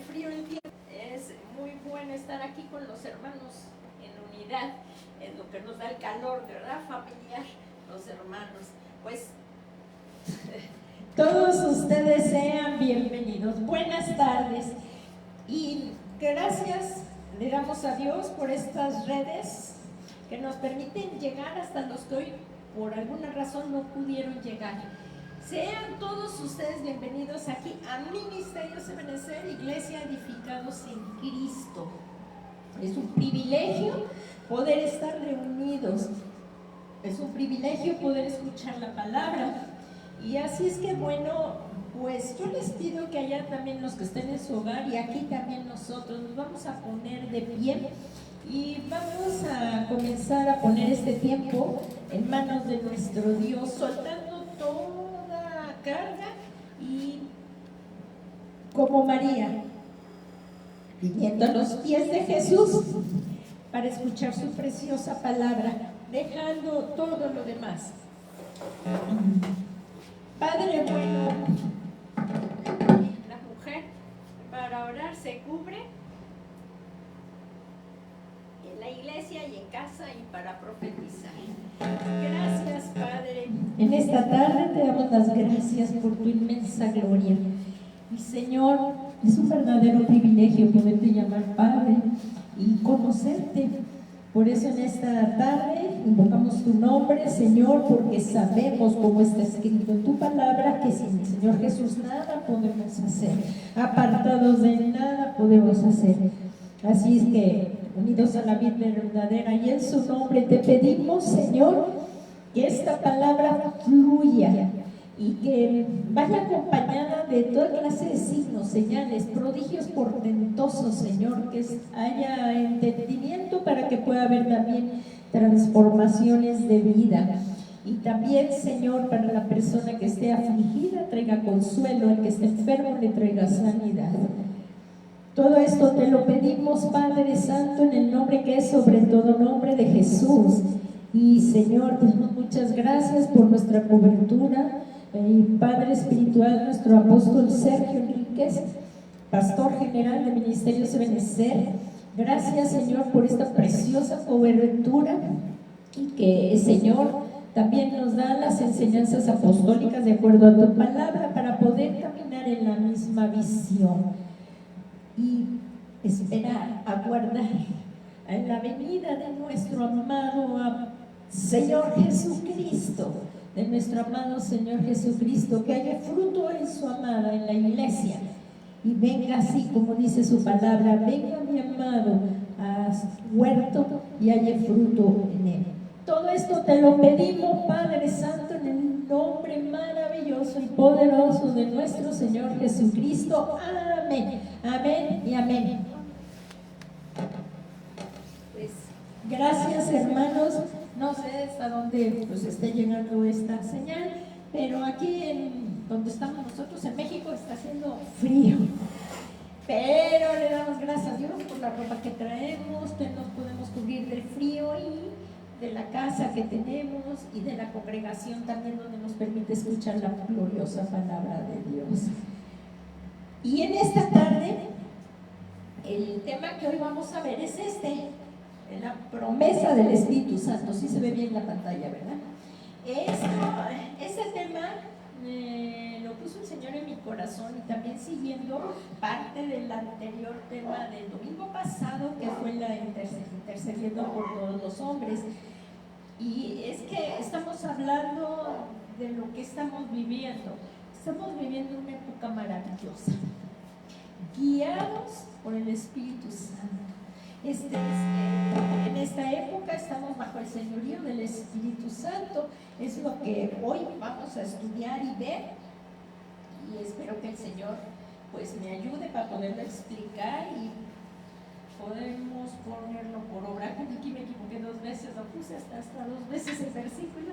frío el tiempo, es muy bueno estar aquí con los hermanos en unidad, es lo que nos da el calor, ¿verdad? Familiar, los hermanos. Pues todos ustedes sean bienvenidos. Buenas tardes y gracias le damos a Dios por estas redes que nos permiten llegar hasta los que hoy por alguna razón no pudieron llegar. Sean todos ustedes bienvenidos aquí a Ministerios Ebenezer, Iglesia Edificados en Cristo. Es un privilegio poder estar reunidos, es un privilegio poder escuchar la palabra. Y así es que bueno, pues yo les pido que allá también los que estén en su hogar y aquí también nosotros nos vamos a poner de pie y vamos a comenzar a poner este tiempo en manos de nuestro Dios, soltando toda carga y como María, viniendo a los pies de Jesús para escuchar su preciosa palabra, dejando todo lo demás. Padre bueno, la mujer para orar se cubre en la iglesia y en casa y para profetizar. Gracias, Padre. En esta tarde te damos las gracias por tu inmensa gloria. Y Señor, es un verdadero privilegio poderte llamar Padre y conocerte. Por eso en esta tarde invocamos tu nombre, Señor, porque sabemos, como está escrito en tu palabra, que sin el Señor Jesús nada podemos hacer, apartados de nada podemos hacer. Así es que, unidos a la Biblia verdadera y en su nombre, te pedimos, Señor, que esta palabra fluya y que vaya acompañada de toda clase de signos, señales, prodigios portentosos, Señor, que haya entendimiento para que pueda haber también transformaciones de vida. Y también, Señor, para la persona que esté afligida, traiga consuelo, el que esté enfermo, le traiga sanidad. Todo esto te lo pedimos, Padre Santo, en el nombre que es sobre todo nombre de Jesús. Y, Señor, te damos muchas gracias por nuestra cobertura. Padre espiritual, nuestro apóstol Sergio Enríquez, pastor general de Ministerios Ebenezer, gracias, Señor, por esta preciosa cobertura y que, Señor, también nos da las enseñanzas apostólicas de acuerdo a tu palabra para poder caminar en la misma visión y esperar, aguardar en la venida de nuestro amado Señor Jesucristo, de nuestro amado Señor Jesucristo, que haya fruto en su amada, en la iglesia, y venga así como dice su palabra, venga mi amado a huerto y haya fruto en él. Todo esto te lo pedimos, Padre Santo, en el nombre maravilloso y poderoso de nuestro Señor Jesucristo. Amén, amén y amén. Pues gracias, hermanos. No sé hasta dónde pues esté llegando esta señal, pero aquí donde estamos nosotros en México está haciendo frío. Pero le damos gracias a Dios por la ropa que traemos, que nos podemos cubrir del frío y de la casa que tenemos y de la congregación también donde nos permite escuchar la gloriosa palabra de Dios. Y en esta tarde, el tema que hoy vamos a ver es la promesa del Espíritu Santo. Sí se ve bien la pantalla, ¿verdad? Ese tema lo puso el Señor en mi corazón y también siguiendo parte del anterior tema del domingo pasado, que fue la intercediendo por todos los hombres. Y es que estamos hablando de lo que estamos viviendo. Estamos viviendo una época maravillosa, guiados por el Espíritu Santo. En esta época estamos bajo el señorío del Espíritu Santo. Es lo que hoy vamos a estudiar y ver, y espero que el Señor pues me ayude para poderlo explicar y podemos ponerlo por obra. Aquí me equivoqué 2 veces, lo puse hasta 2 veces el versículo.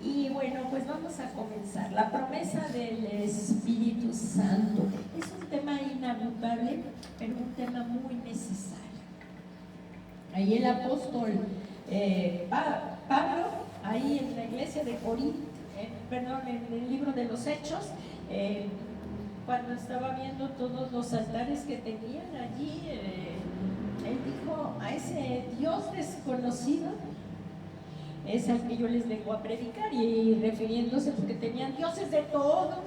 Y bueno, pues vamos a comenzar. La promesa del Espíritu Santo es un tema inagotable, pero un tema muy necesario. Ahí el apóstol Pablo, ahí en la iglesia de Corinto, en el libro de los Hechos, cuando estaba viendo todos los altares que tenían allí, él dijo: a ese Dios desconocido es al que yo les vengo a predicar, y refiriéndose porque tenían dioses de todos,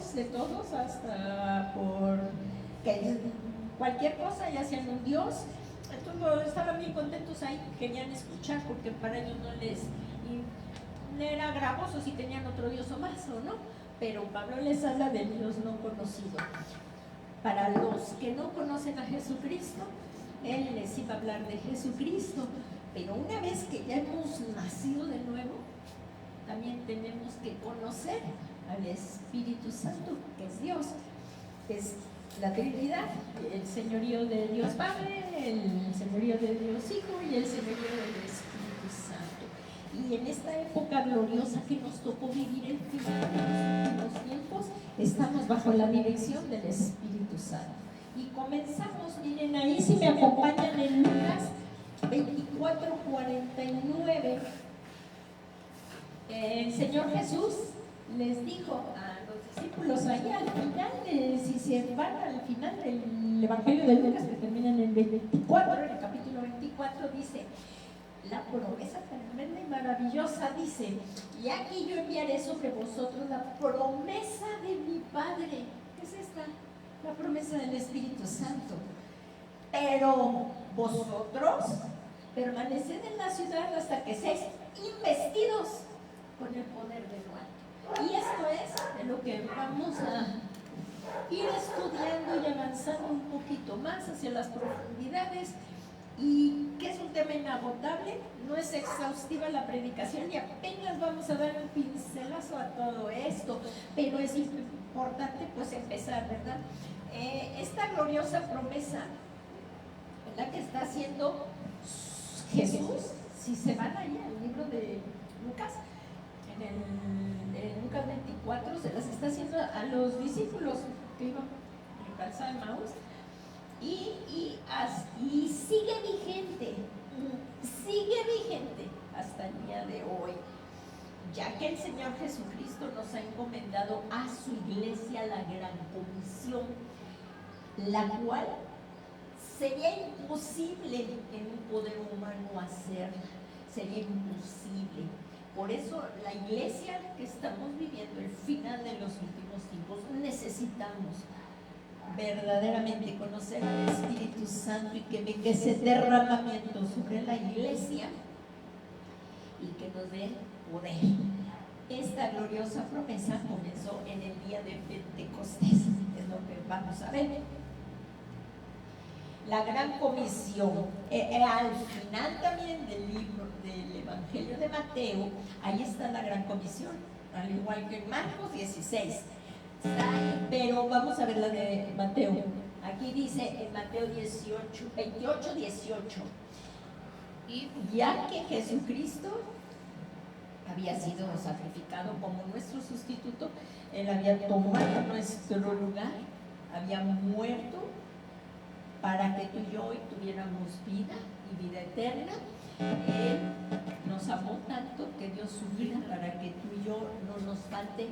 hasta por que cualquier cosa ya hacían un dios. Entonces estaban bien contentos ahí, querían escuchar, porque para ellos no era gravoso si tenían otro dios o más o no, pero Pablo les habla del Dios no conocido. Para los que no conocen a Jesucristo, él les iba a hablar de Jesucristo. Pero una vez que ya hemos nacido de nuevo, también tenemos que conocer al Espíritu Santo, que es Dios, es la Trinidad, el señorío de Dios Padre, el señorío de Dios Hijo y el señorío del Espíritu Santo. Y en esta época gloriosa que nos tocó vivir el final de los tiempos, estamos bajo la dirección del Espíritu Santo. Y comenzamos, miren ahí, si me acompañan en Lucas 24:49, el Señor Jesús les dijo a los discípulos allá al final, si se van al final del Evangelio de Lucas, que termina en el 24, en el capítulo 24, dice la promesa tremenda y maravillosa, dice: y aquí yo enviaré sobre vosotros la promesa de mi Padre. ¿Qué es esta? La promesa del Espíritu Santo. Pero vosotros permaneced en la ciudad hasta que seáis investidos con el poder de lo alto. Y esto es de lo que vamos a ir estudiando y avanzando un poquito más hacia las profundidades, y que es un tema inagotable. No es exhaustiva la predicación y apenas vamos a dar un pincelazo a todo esto, pero es importante pues empezar, ¿verdad? Esta gloriosa promesa, la que está haciendo Jesús, si se van allá al libro de Lucas, en Lucas 24, se las está haciendo a los discípulos que iban en el calzado de Maús, y sigue vigente hasta el día de hoy, ya que el Señor Jesucristo nos ha encomendado a su iglesia la gran comisión, la cual sería imposible en un poder humano hacer, sería imposible. Por eso la iglesia que estamos viviendo, el final de los últimos tiempos, necesitamos verdaderamente conocer al Espíritu Santo y que venga ese derramamiento sobre la iglesia y que nos dé poder. Esta gloriosa promesa comenzó en el día de Pentecostés, es lo que vamos a ver. La gran comisión, al final también del libro del Evangelio de Mateo, ahí está la gran comisión, al igual que en Marcos 16. Pero vamos a ver la de Mateo. Aquí dice en Mateo 28:18, y ya que Jesucristo había sido sacrificado como nuestro sustituto, él había tomado nuestro lugar, había muerto para que tú y yo hoy tuviéramos vida y vida eterna. Él nos amó tanto que dio su vida para que tú y yo no nos falte,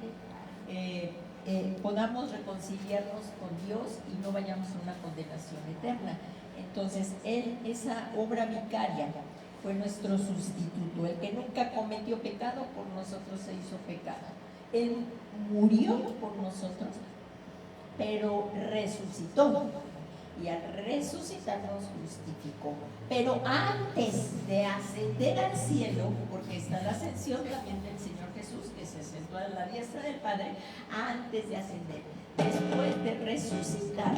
podamos reconciliarnos con Dios y no vayamos a una condenación eterna. Entonces él, esa obra vicaria, fue nuestro sustituto. El que nunca cometió pecado, por nosotros se hizo pecado. Él murió por nosotros, pero resucitó, y al resucitar nos justificó. Pero antes de ascender al cielo, porque está la ascensión también del Señor Jesús, que se sentó a la diestra del Padre, antes de ascender, después de resucitar,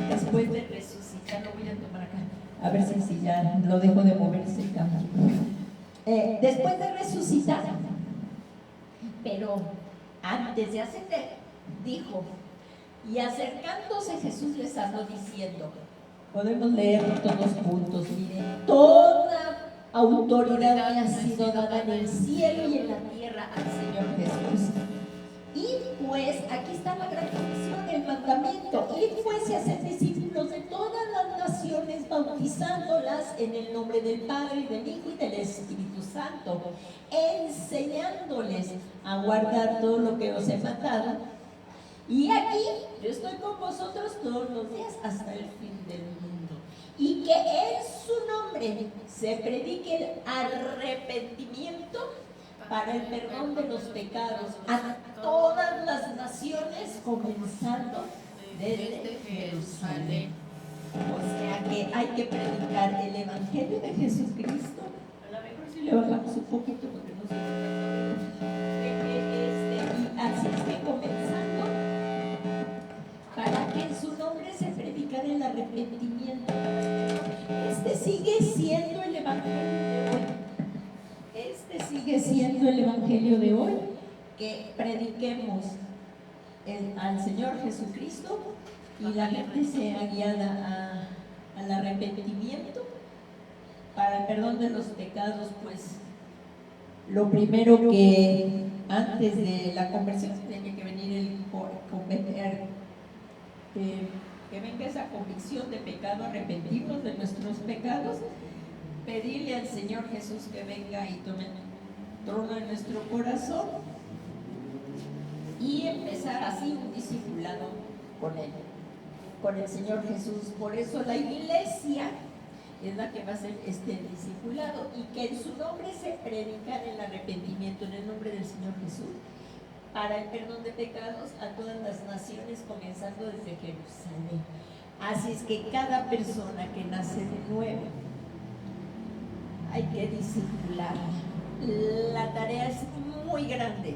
después de resucitar, lo voy a tomar acá, a ver si ya lo dejo de moverse el cambio. Después de resucitar, pero antes de ascender, dijo: y acercándose Jesús les habló diciendo, podemos leer todos juntos, miren: toda autoridad me ha sido dada en el cielo y en la tierra al Señor Jesús. Y pues, aquí está la gran comisión, el mandamiento: y pues y hacer discípulos de todas las naciones, bautizándolas en el nombre del Padre, y del Hijo y del Espíritu Santo, enseñándoles a guardar todo lo que os he mandado. Y aquí yo estoy con vosotros todos los días hasta el fin del mundo. Y que en su nombre se predique el arrepentimiento para el perdón de los pecados a todas las naciones, comenzando desde Jerusalén. O sea que hay que predicar el Evangelio de Jesucristo. A lo mejor si le bajamos un poquito porque no se y así es que comenzando, para que en su nombre se predicara el arrepentimiento. Este sigue siendo el Evangelio de hoy. Este sigue siendo el Evangelio de hoy, que prediquemos al Señor Jesucristo y la gente sea guiada al arrepentimiento para el perdón de los pecados. Pues lo primero que antes de la conversión tiene que venir que venga esa convicción de pecado, arrepentirnos de nuestros pecados, pedirle al Señor Jesús que venga y tome trono en nuestro corazón y empezar así un discipulado con Él, con el Señor Jesús. Por eso la iglesia es la que va a hacer este discipulado, y que en su nombre se predica el arrepentimiento en el nombre del Señor Jesús para el perdón de pecados a todas las naciones, comenzando desde Jerusalén. Así es que cada persona que nace de nuevo hay que discipularla. La tarea es muy grande,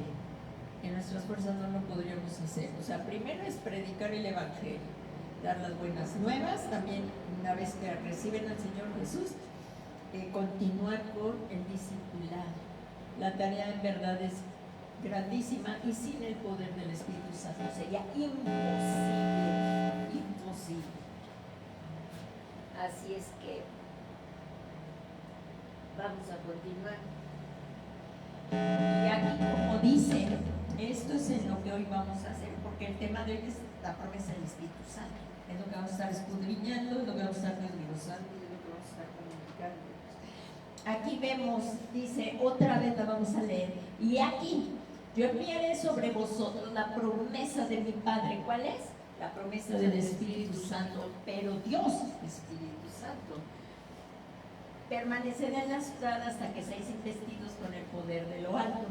en nuestras fuerzas no lo podríamos hacer. O sea, primero es predicar el Evangelio, dar las buenas nuevas, también una vez que reciben al Señor Jesús, continuar con el discipulado. La tarea en verdad es grandísima, y sin el poder del Espíritu Santo sería imposible. Así es que vamos a continuar. Y aquí, como dice, esto es en lo que hoy vamos a hacer, porque el tema de hoy es la promesa del Espíritu Santo. Es lo que vamos a estar escudriñando, es lo que vamos a estar desglosando, es lo que vamos a estar comunicando. Aquí vemos, dice, otra vez la vamos a leer. Y aquí, yo enviaré sobre vosotros la promesa de mi Padre. ¿Cuál es? La promesa del Espíritu Santo. Pero Dios, Espíritu Santo, permanecerá en la ciudad hasta que seáis investidos con el poder de lo alto.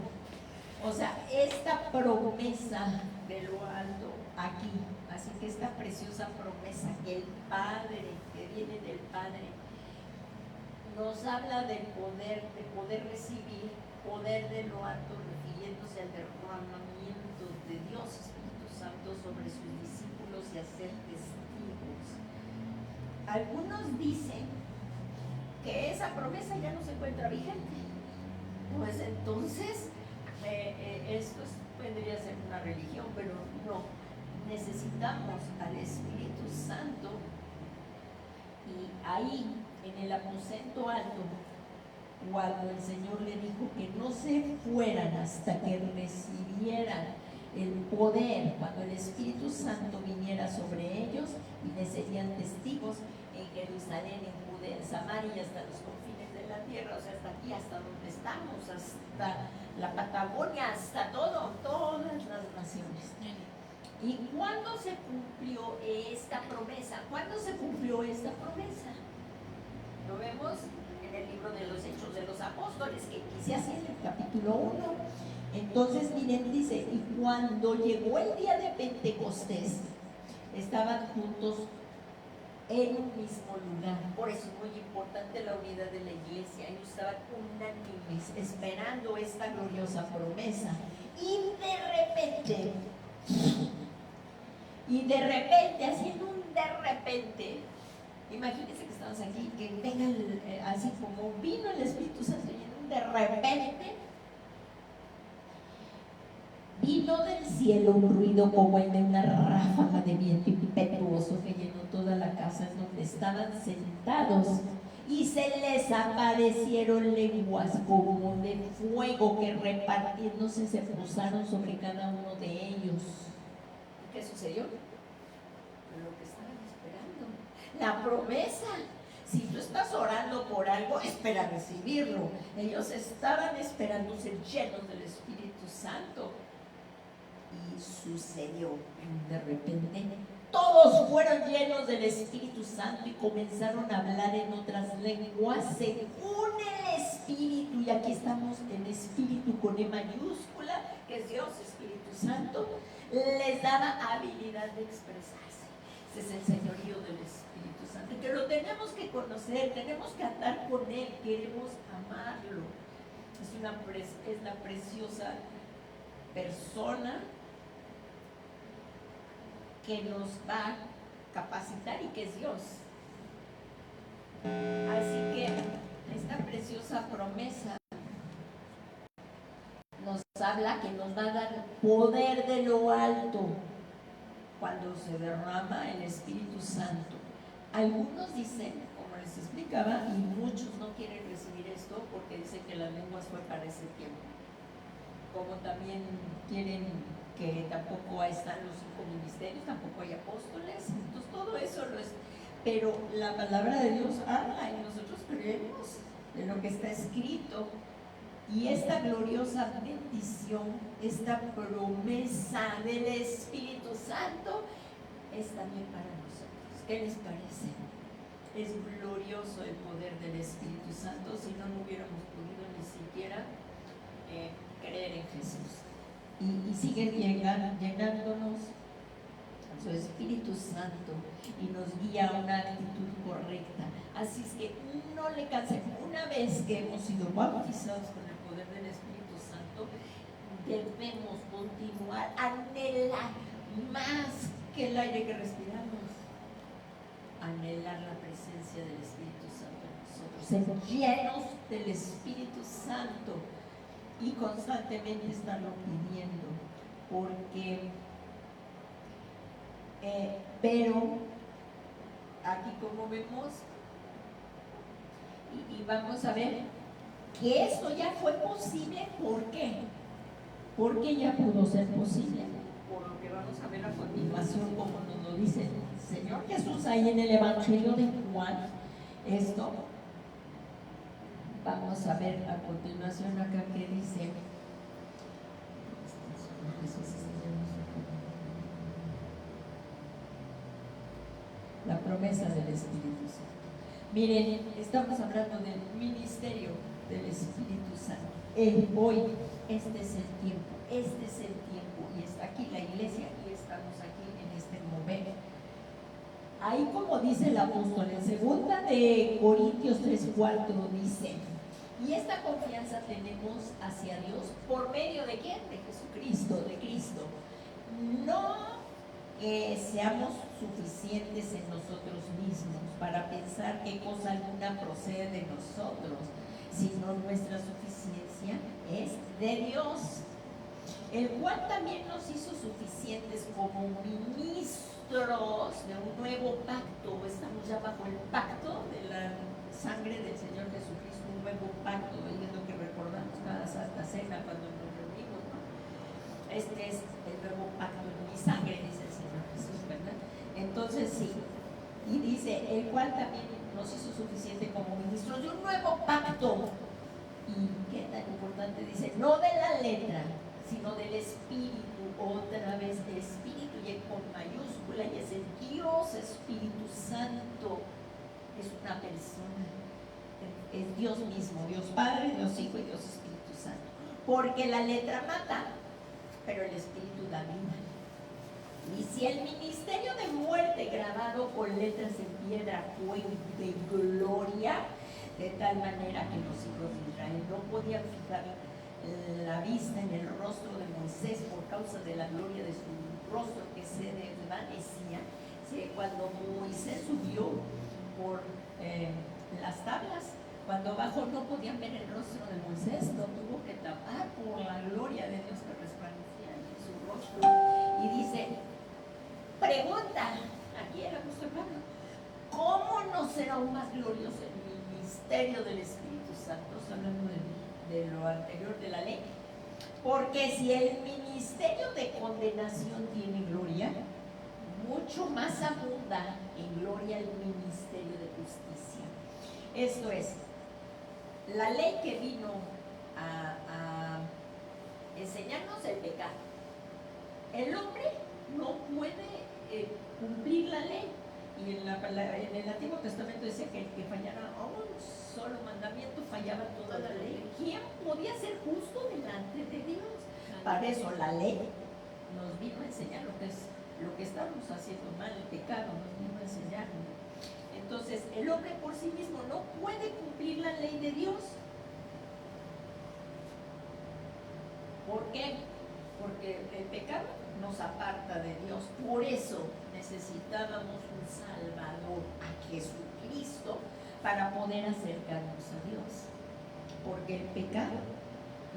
O sea, esta promesa de lo alto aquí, así que esta preciosa promesa que el Padre, que viene del Padre, nos habla de poder recibir poder de lo alto, refiriéndose al derramamiento de Dios Espíritu Santo sobre sus discípulos y hacer testigos. Algunos dicen que esa promesa ya no se encuentra vigente. Pues entonces esto vendría a ser una religión, pero no. Necesitamos al Espíritu Santo, y ahí en el aposento alto, cuando el Señor le dijo que no se fueran hasta que recibieran el poder, cuando el Espíritu Santo viniera sobre ellos, y les serían testigos en Jerusalén, en Judea, en Samaria y hasta los confines de la tierra. O sea, hasta aquí, hasta donde estamos, hasta la Patagonia, hasta todas las naciones. ¿Y cuándo se cumplió esta promesa? ¿Cuándo se cumplió esta promesa? Lo vemos en el libro de los Hechos de los Apóstoles, que dice así en el capítulo 1. Entonces, miren, dice, y cuando llegó el día de Pentecostés, estaban juntos en un mismo lugar. Por eso es muy importante la unidad de la iglesia. Ellos estaban unánimes, esperando esta gloriosa promesa. Y de repente, haciendo un de repente, imagínense que estamos aquí, que venga así como vino el Espíritu Santo, y en un de repente vino del cielo un ruido como el de una ráfaga de viento impetuoso que llenó toda la casa en donde estaban sentados, y se les aparecieron lenguas como de fuego que, repartiéndose, se posaron sobre cada uno de ellos. ¿Qué sucedió? Lo que estaban esperando, la promesa. Si tú estás orando por algo, espera recibirlo. Ellos estaban esperando ser llenos del Espíritu Santo. Y sucedió de repente. Todos fueron llenos del Espíritu Santo y comenzaron a hablar en otras lenguas según el Espíritu. Y aquí estamos en Espíritu con E mayúscula, que es Dios, Espíritu Santo. Les daba habilidad de expresarse. Ese es el señorío del Espíritu Santo, que lo tenemos que conocer, tenemos que andar con Él, queremos amarlo. Es la preciosa persona que nos va a capacitar y que es Dios. Así que esta preciosa promesa nos habla que nos va a dar poder de lo alto cuando se derrama el Espíritu Santo. Algunos dicen, como les explicaba, y muchos no quieren recibir esto porque dicen que las lenguas fue para ese tiempo. Como también quieren que tampoco están los 5 ministerios, tampoco hay apóstoles, entonces todo eso lo es. Pero la palabra de Dios habla y nosotros creemos en lo que está escrito. Y esta gloriosa bendición, esta promesa del Espíritu Santo es también para nosotros. ¿Qué les parece? Es glorioso el poder del Espíritu Santo, si no, no hubiéramos podido ni siquiera creer en Jesús. Y sigue llenándonos su Espíritu Santo y nos guía a una actitud correcta. Así es que no le cansemos. Una vez que hemos sido bautizados con el poder del Espíritu Santo, debemos continuar, anhelar más que el aire que respiramos, anhelar la presencia del Espíritu Santo en nosotros, ser llenos del Espíritu Santo y constantemente estarlo pidiendo, porque pero aquí, como vemos, y vamos a ver que esto ya fue posible. ¿Por qué? Porque ya pudo ser posible, por lo que vamos a ver a continuación, como nos lo dice el Señor Jesús ahí en el Evangelio de Juan. Esto vamos a ver a continuación acá que dice la promesa del Espíritu Santo. Miren, estamos hablando del ministerio del Espíritu Santo. Hoy, este es el tiempo, y está aquí la iglesia, y estamos aquí en este momento. Ahí, como dice el apóstol, en 2 de Corintios 3:4 dice: y esta confianza tenemos hacia Dios por medio de ¿quién? De Jesucristo, de Cristo. No que seamos suficientes en nosotros mismos para pensar que cosa alguna procede de nosotros, sino nuestra suficiencia es de Dios, el cual también nos hizo suficientes como ministros de un nuevo pacto. Estamos ya bajo el pacto de la sangre del Señor Jesucristo, un nuevo pacto, es lo que recordamos cada Santa Cena cuando nos reunimos, ¿no? Este es el nuevo pacto en mi sangre, dice el Señor Jesús, ¿verdad? Entonces sí, y dice, el cual también nos hizo suficiente como ministros de un nuevo pacto. Y qué tan importante, dice, no de la letra, sino del Espíritu. Otra vez el Espíritu, y con mayúscula, y es el Dios Espíritu Santo. Es una persona, es Dios mismo, Dios Padre, Dios Hijo y Dios Espíritu Santo. Porque la letra mata, pero el Espíritu da vida. Y si el ministerio de muerte grabado con letras en piedra fue de gloria, de tal manera que los hijos de Israel no podían fijar la vista en el rostro de Moisés por causa de la gloria de su rostro que se desvanecía, cuando Moisés subió por las tablas, cuando abajo no podían ver el rostro de Moisés, lo tuvo que tapar por la gloria de Dios que resplandecía en su rostro. Y dice, pregunta, aquí el apóstol Pablo, ¿cómo no será aún más glorioso el ministerio del Espíritu Santo? Hablando de lo anterior de la ley. Porque si el ministerio de condenación tiene gloria, mucho más abunda en gloria el ministerio de justicia. Esto es, la ley que vino a enseñarnos el pecado, el hombre no puede cumplir la ley. Y en el Antiguo Testamento decía que el que fallara a un solo mandamiento fallaba toda la ley. ¿Quién podía ser justo delante de Dios? Para eso la ley nos vino a enseñar lo que estamos haciendo mal, el pecado nos vino a enseñar. Entonces el hombre por sí mismo no puede cumplir la ley de Dios. ¿Por qué? Porque el pecado nos aparta de Dios. Por eso necesitábamos un Salvador, a Jesucristo, para poder acercarnos a Dios. Porque el pecado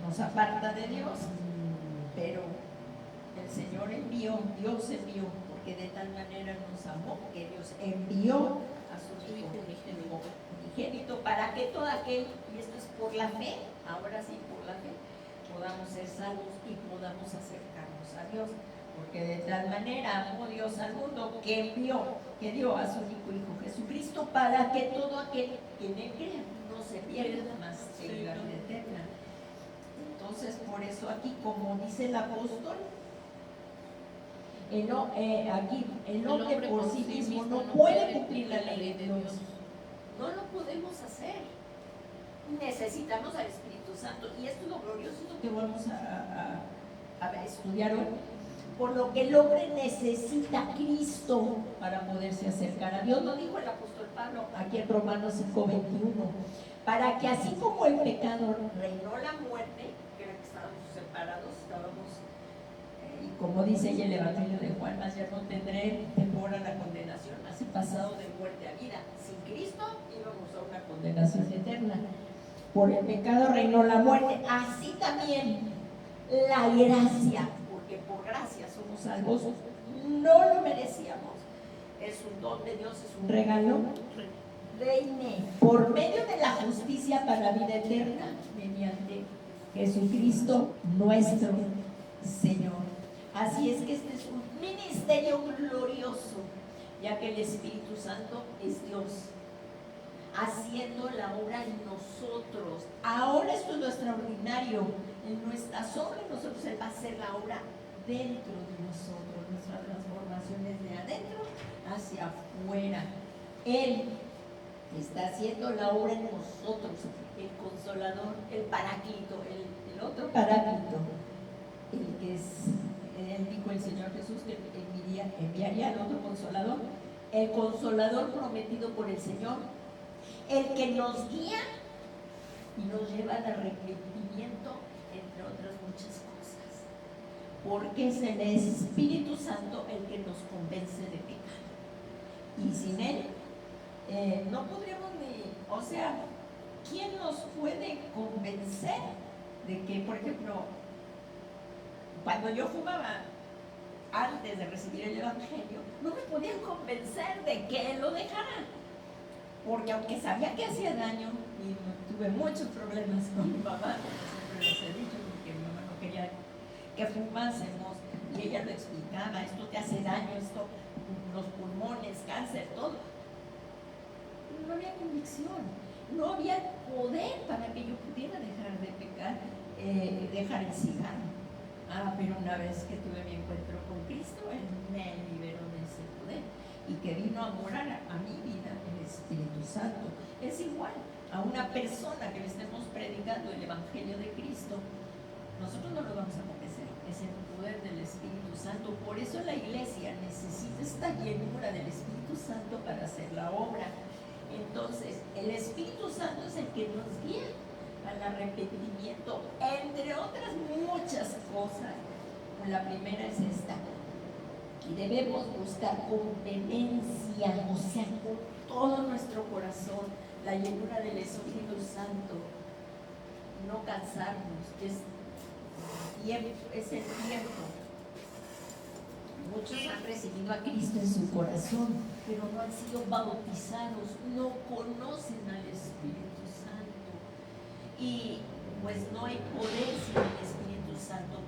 nos aparta de Dios, pero el Señor Dios envió, porque de tal manera nos amó que Dios envió a su Hijo unigénito para que todo aquel, y esto es por la fe, ahora sí por la fe, podamos ser salvos y podamos acercarnos a Dios. Porque de tal manera amó Dios al mundo que dio a su único Hijo Jesucristo para que todo aquel que en él crea no se pierda, mas tenga vida eterna. Entonces, por eso aquí, como dice el apóstol, aquí el hombre por sí mismo no puede cumplir la ley de Dios. No lo podemos hacer. Necesitamos al Espíritu Santo. Y esto es lo glorioso que vamos a estudiar hoy. Por lo que el hombre necesita a Cristo para poderse acercar a Dios. Lo dijo el apóstol Pablo aquí en Romanos 5:21. Para que así como el pecado reinó la muerte, que era que estábamos separados, y como dice ella el Evangelio de Juan, más ya no tendré temor a la condenación, así pasado de muerte a vida. Sin Cristo íbamos a una condenación eterna. Por el pecado reinó la muerte, así también la gracia, porque por gracia somos salvos, no lo merecíamos, es un don de Dios, es un regalo, reine por medio de la justicia para la vida eterna mediante Jesucristo nuestro Señor. Así es que este es un ministerio glorioso, ya que el Espíritu Santo es Dios haciendo la obra en nosotros. Ahora esto es lo extraordinario. En nuestras obras nosotros Él va a hacer la obra dentro de nosotros, nuestras transformaciones de adentro hacia afuera. Él está haciendo la obra en nosotros, el Consolador, el Paráclito, el otro Paráclito, el que es, él dijo el Señor Jesús que enviaría al otro Consolador, el Consolador prometido por el Señor, el que nos guía y nos lleva al arrepentimiento, entre otras muchas cosas, porque es el Espíritu Santo el que nos convence de pecado, y sin Él no podríamos o sea, ¿quién nos puede convencer de que, por ejemplo, cuando yo fumaba antes de recibir el Evangelio, no me podían convencer de que lo dejara? Porque aunque sabía que hacía daño, y tuve muchos problemas con mi mamá, siempre les he dicho, porque mi mamá no quería que fumásemos, y ella lo explicaba, esto te hace daño, esto, los pulmones, cáncer, todo. No había convicción, no había poder para que yo pudiera dejar de pecar, dejar el cigarro. Pero una vez que tuve mi encuentro con Cristo, Él me liberó de ese poder, y que vino a morar a mi vida el Espíritu Santo. Es igual a una persona que le estemos predicando el Evangelio de Cristo, nosotros no lo vamos a convencer, es el poder del Espíritu Santo. Por eso la iglesia necesita esta llenura del Espíritu Santo para hacer la obra. Entonces, el Espíritu Santo es el que nos guía al arrepentimiento, entre otras muchas cosas. La primera es esta: y debemos buscar con vehemencia, o sea, con todo nuestro corazón, la llenura del Espíritu Santo. No cansarnos, es el tiempo. Muchos han recibido a Cristo en su corazón, pero no han sido bautizados, no conocen al Espíritu Santo. Y pues no hay poder sin el Espíritu Santo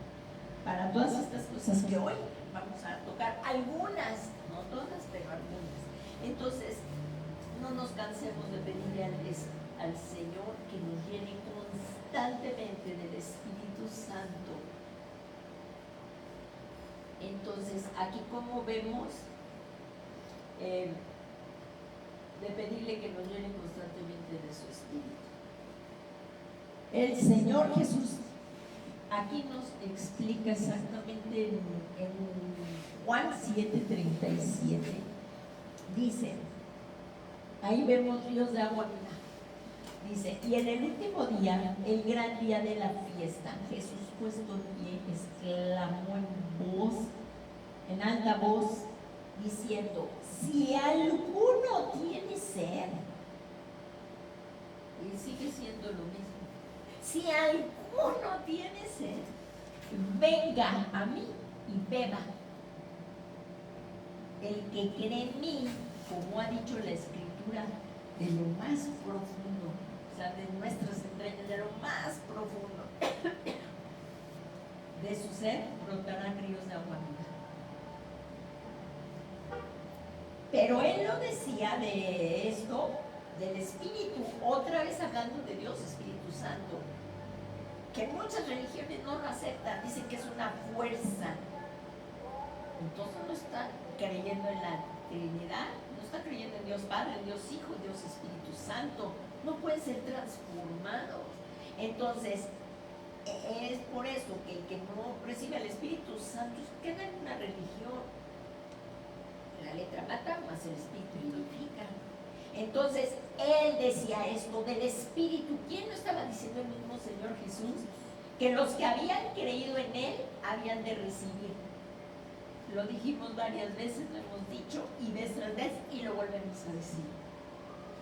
para todas estas cosas que hoy vamos a tocar, algunas, no todas, pero algunas. Entonces, no nos cansemos de pedirle al Señor que nos llene constantemente del Espíritu Santo. Entonces, aquí como vemos, de pedirle que nos llene constantemente de su Espíritu. El Señor Jesús aquí nos explica exactamente en Juan 7:37. Dice, ahí vemos ríos de agua viva. Dice, y en el último día, el gran día de la fiesta, Jesús puesto en pie, exclamó en alta voz, diciendo, si alguno tiene sed, y sigue siendo lo mismo, si alguno tiene sed, venga a mí y beba. El que cree en mí, como ha dicho la Escritura, de lo más profundo, o sea, de nuestras entrañas, de lo más profundo, de su ser brotarán ríos de agua viva. Pero él lo decía de esto, del Espíritu, otra vez hablando de Dios, Espíritu Santo, que muchas religiones no lo aceptan, dicen que es una fuerza. Entonces no está creyendo en la Trinidad, no está creyendo en Dios Padre, en Dios Hijo, en Dios Espíritu Santo, no pueden ser transformados. Entonces, es por eso que el que no recibe al Espíritu Santo queda en una religión. La letra mata, más el Espíritu vivifica. Entonces, él decía esto del Espíritu. ¿Quién lo estaba diciendo el mismo Señor Jesús? Que los que habían creído en él habían de recibir. Lo dijimos varias veces, lo hemos dicho, y vez tras vez, y lo volvemos a decir.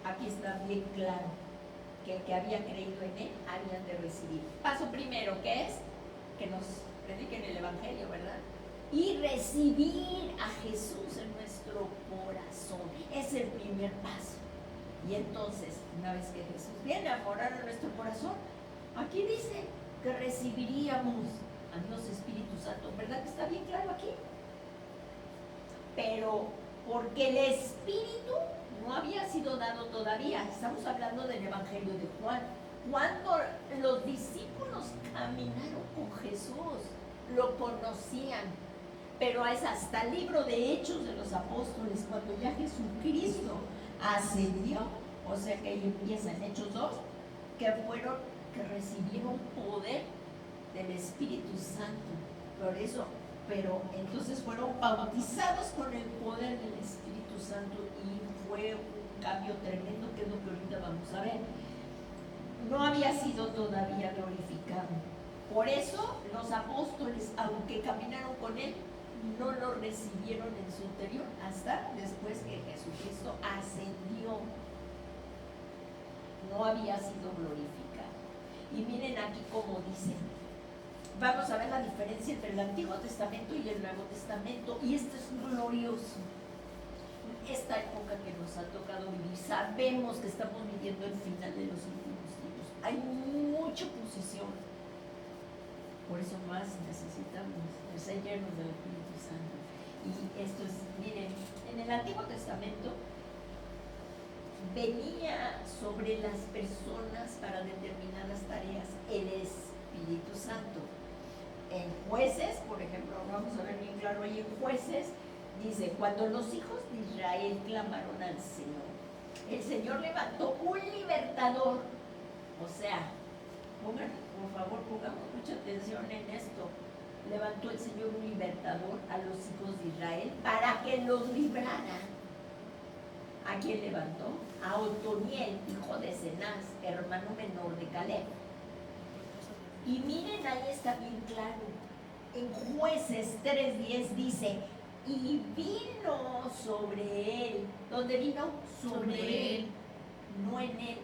Aquí está bien claro que el que había creído en él habían de recibir. Paso primero, ¿qué es? Que nos prediquen el Evangelio, ¿verdad? Y recibir a Jesús en nuestro corazón. Es el primer paso. Y entonces, una vez que Jesús viene a morar en nuestro corazón, aquí dice que recibiríamos a Dios Espíritu Santo. ¿Verdad que está bien claro aquí? Pero porque el Espíritu no había sido dado todavía. Estamos hablando del Evangelio de Juan. Cuando los discípulos caminaron con Jesús, lo conocían. Pero es hasta el libro de Hechos de los Apóstoles, cuando ya Jesucristo ascendió, o sea que ahí empieza en Hechos 2, que recibieron poder del Espíritu Santo. Por eso, pero entonces fueron bautizados con el poder del Espíritu Santo y fue un cambio tremendo, que es lo que ahorita vamos a ver. No había sido todavía glorificado. Por eso los apóstoles, aunque caminaron con él, no lo recibieron en su interior hasta después que Jesucristo ascendió. No había sido glorificado. Y miren aquí cómo dice. Vamos a ver la diferencia entre el Antiguo Testamento y el Nuevo Testamento. Y esto es glorioso. Esta época que nos ha tocado vivir, sabemos que estamos viviendo el final de los últimos tiempos. Hay mucha oposición. Por eso más necesitamos ser llenos del Espíritu Santo. Y esto es, miren, en el Antiguo Testamento venía sobre las personas para determinadas tareas el Espíritu Santo. En Jueces, por ejemplo, vamos a ver bien claro ahí en Jueces, dice, cuando los hijos de Israel clamaron al Señor, el Señor levantó un libertador. O sea, por favor, pongamos mucha atención en esto. Levantó el Señor un libertador a los hijos de Israel para que los librara. ¿A quién levantó? A Otoniel, hijo de Cenaz, hermano menor de Caleb. Y miren, ahí está bien claro. En Jueces 3:10 dice, y vino sobre él. ¿Dónde vino? Sobre él. No en él.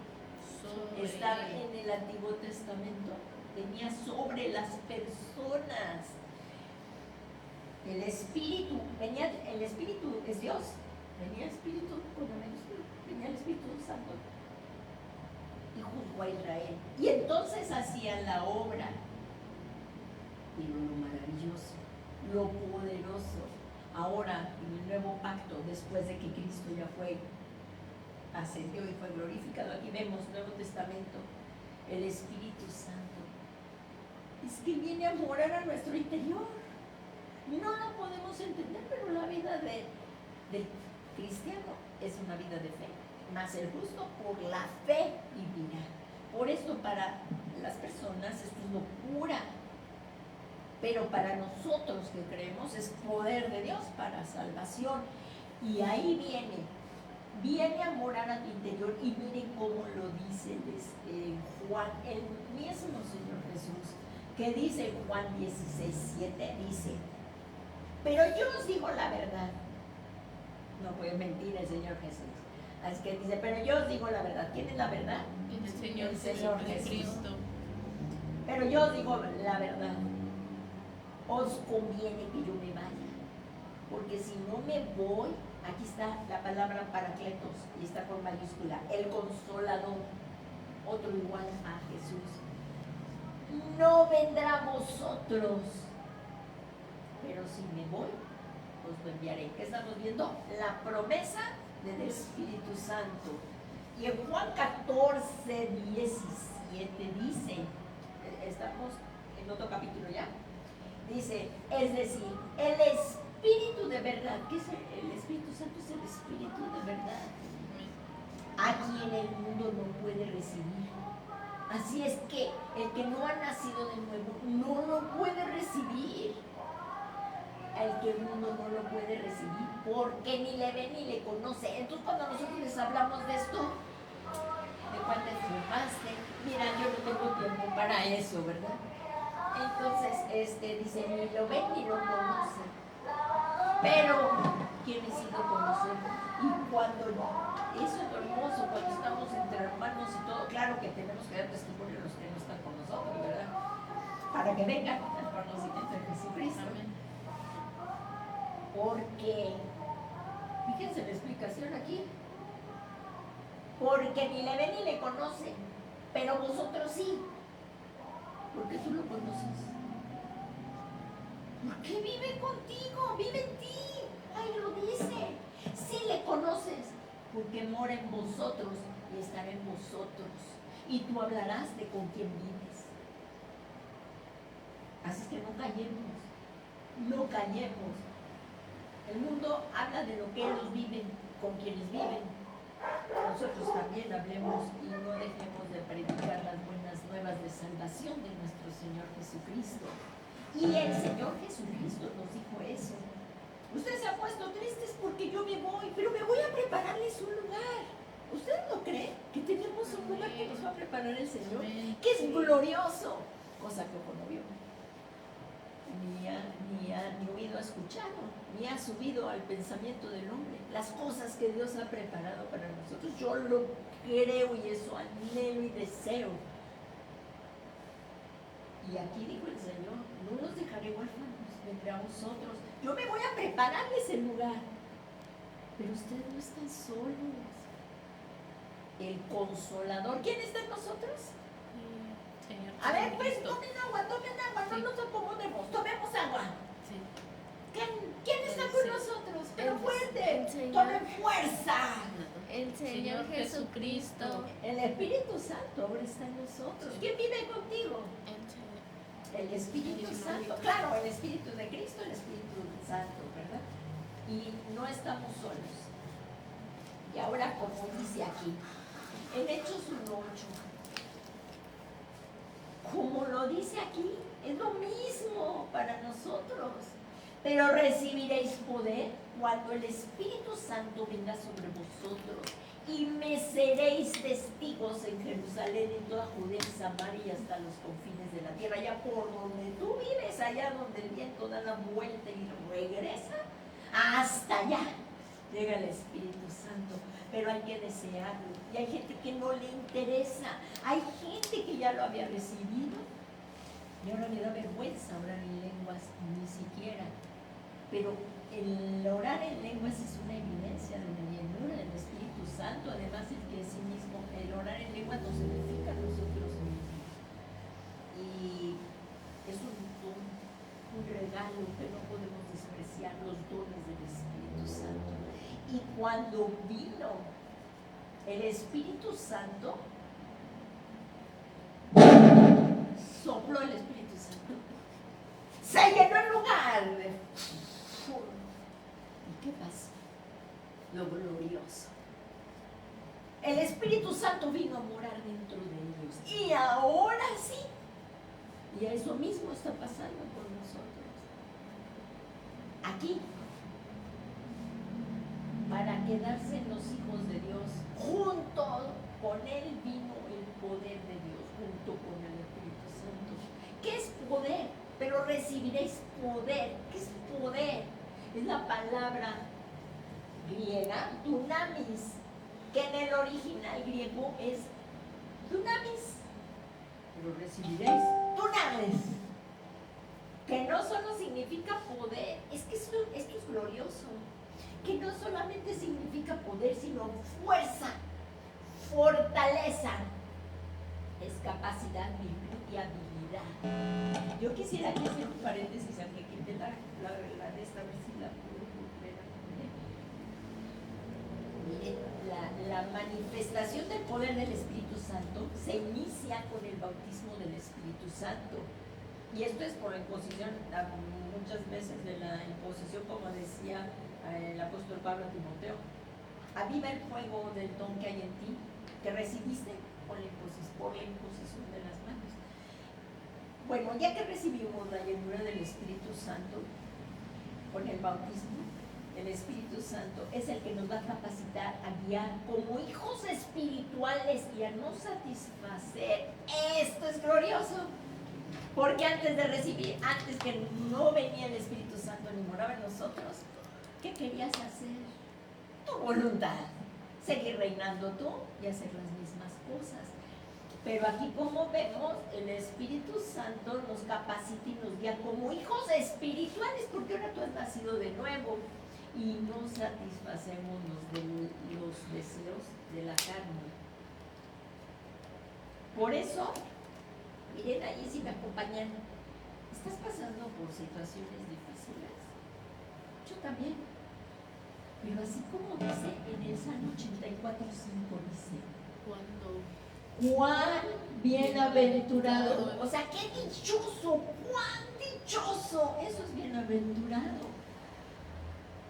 Está en el Antiguo Testamento. Venía sobre las personas. El Espíritu, el Espíritu es Dios. Venía el Espíritu, venía el Espíritu Santo y juzgó a Israel. Y entonces hacían la obra. Y lo maravilloso, lo poderoso. Ahora, en el nuevo pacto, después de que Cristo ya ascendió y fue glorificado, aquí vemos Nuevo Testamento, el Espíritu Santo. Es que viene a morar a nuestro interior. No lo podemos entender, pero la vida del cristiano es una vida de fe. Mas el justo por la fe vivirá. Por eso para las personas esto es locura. Pero para nosotros que creemos es poder de Dios para salvación. Y ahí viene a morar a tu interior. Y miren cómo lo dice Juan, el mismo Señor Jesús, que dice en Juan 16:7, dice: pero yo os digo la verdad. No puede mentir el Señor Jesús. Así que dice, pero yo os digo la verdad. ¿Quién es la verdad? El Señor Jesucristo. Pero yo os digo la verdad. Os conviene que yo me vaya. Porque si no me voy, aquí está la palabra Paracletos, y está con mayúscula, el Consolador, otro igual a Jesús. No vendrá a vosotros, pero si me voy, os lo enviaré. ¿Qué estamos viendo? La promesa del Espíritu Santo. Y en Juan 14:17 dice, estamos en otro capítulo ya, dice, es decir, el Espíritu de verdad. ¿Qué es el Espíritu Santo? Es el Espíritu de verdad, a quien el mundo no puede recibir. Así es que el que no ha nacido de nuevo no lo puede recibir. El que el mundo no lo puede recibir porque ni le ve ni le conoce. Entonces cuando nosotros les hablamos de esto, de cuál te fumaste, mira, yo no tengo tiempo para eso, ¿verdad? Entonces dice, ni lo ven ni lo conocen. Pero ¿quién es ido a conocerlo? Y cuando eso es hermoso, cuando estamos entre hermanos y todo, claro que tenemos que dar testimonio a los que no están con nosotros, ¿verdad? Para que vengan al conocimiento de Jesucristo. Porque, fíjense la explicación aquí, porque ni le ve ni le conoce, pero vosotros sí, porque tú lo conoces, porque vive contigo, vive en ti, ahí lo dice, sí le conoces, porque mora en vosotros y estará en vosotros, y tú hablarás de con quién vives. Así que no callemos. El mundo habla de lo que ellos viven, con quienes viven. Nosotros también hablemos y no dejemos de predicar las buenas nuevas de salvación de nuestro Señor Jesucristo. Y el Señor Jesucristo nos dijo eso. Ustedes se han puesto tristes porque yo me voy, pero me voy a prepararles un lugar. ¿Ustedes no creen que tenemos un lugar que nos va a preparar el Señor? Que es glorioso, cosa que ojo no vio, ni oído ha escuchado, ni ha subido al pensamiento del hombre. Las cosas que Dios ha preparado para nosotros, yo lo creo y eso anhelo y deseo. Y aquí dijo el Señor, no los dejaré huérfanos, vendré a vosotros. Yo me voy a prepararles el lugar, pero ustedes no están solos. El Consolador, ¿quién está en nosotros? Señor. A ver, pues tomen agua, no nos acomodemos, tomemos agua. Sí. ¿Quién está con nosotros? Pero fuerte, Señor. tomen fuerza. El Señor Jesucristo. El Espíritu Santo ahora está en nosotros. ¿Quién vive contigo? El Espíritu Santo. Claro, el Espíritu de Cristo, el Espíritu Santo, ¿verdad? Y no estamos solos. Y ahora, como dice aquí, en Hechos 1:8, como lo dice aquí, es lo mismo para nosotros. Pero recibiréis poder cuando el Espíritu Santo venga sobre vosotros, y me seréis testigos en Jerusalén, en toda Judea, en Samaria y hasta los confines de la tierra. Allá por donde tú vives, allá donde el viento da la vuelta y regresa, hasta allá llega el Espíritu Santo. Pero hay que desearlo, y hay gente que no le interesa. Hay gente que ya lo había recibido y ahora le da vergüenza orar en lenguas, ni siquiera. Pero el orar en lenguas es una evidencia de la llenura del Espíritu Santo. Además es que sí mismo el orar en lenguas nos edifica a nosotros mismos, y es un don, un regalo que no podemos despreciar, los dones del Espíritu Santo. Y cuando vino el Espíritu Santo, sopló el Espíritu Santo, Se llenó el lugar. ¿Y qué pasó? Lo glorioso. El Espíritu Santo vino a morar dentro de ellos. Y ahora sí. Y eso mismo está pasando con nosotros. Aquí. Para quedarse los hijos de Dios. Junto con Él vino el poder de Dios. Junto con el Espíritu Santo. ¿Qué es poder? Pero recibiréis poder. ¿Qué es poder? Es la palabra griega, dunamis, que en el original griego es dunamis. Pero recibiréis dunamis, que no solo significa poder, es que esto es glorioso, que no solamente significa poder, sino fuerza, fortaleza, es capacidad, virtud y habilidad. Yo quisiera aquí hacer un paréntesis, aunque quite la de esta vez si la puedo volver a poner. Miren, la manifestación del poder del Espíritu Santo se inicia con el bautismo del Espíritu Santo. Y esto es por la imposición, muchas veces de la imposición, como decía el apóstol Pablo a Timoteo. Aviva el fuego del don que hay en ti, que recibiste por la imposición de las manos. Bueno, ya que recibimos la llenura del Espíritu Santo con el bautismo, el Espíritu Santo es el que nos va a capacitar a guiar como hijos espirituales y a no satisfacer. Esto es glorioso, porque antes de recibir, antes que no venía el Espíritu Santo ni moraba en nosotros, ¿qué querías hacer? Tu voluntad, seguir reinando tú y hacer las mismas cosas. Pero aquí, como vemos, el Espíritu Santo nos capacita y nos guía como hijos espirituales, porque ahora tú has nacido de nuevo y no satisfacemos los deseos de la carne. Por eso, miren ahí si me acompañan, ¿estás pasando por situaciones difíciles? Yo también. Pero así como dice en el Salmo 84:5, dice, cuán bienaventurado, o sea, qué dichoso, cuán dichoso, eso es bienaventurado.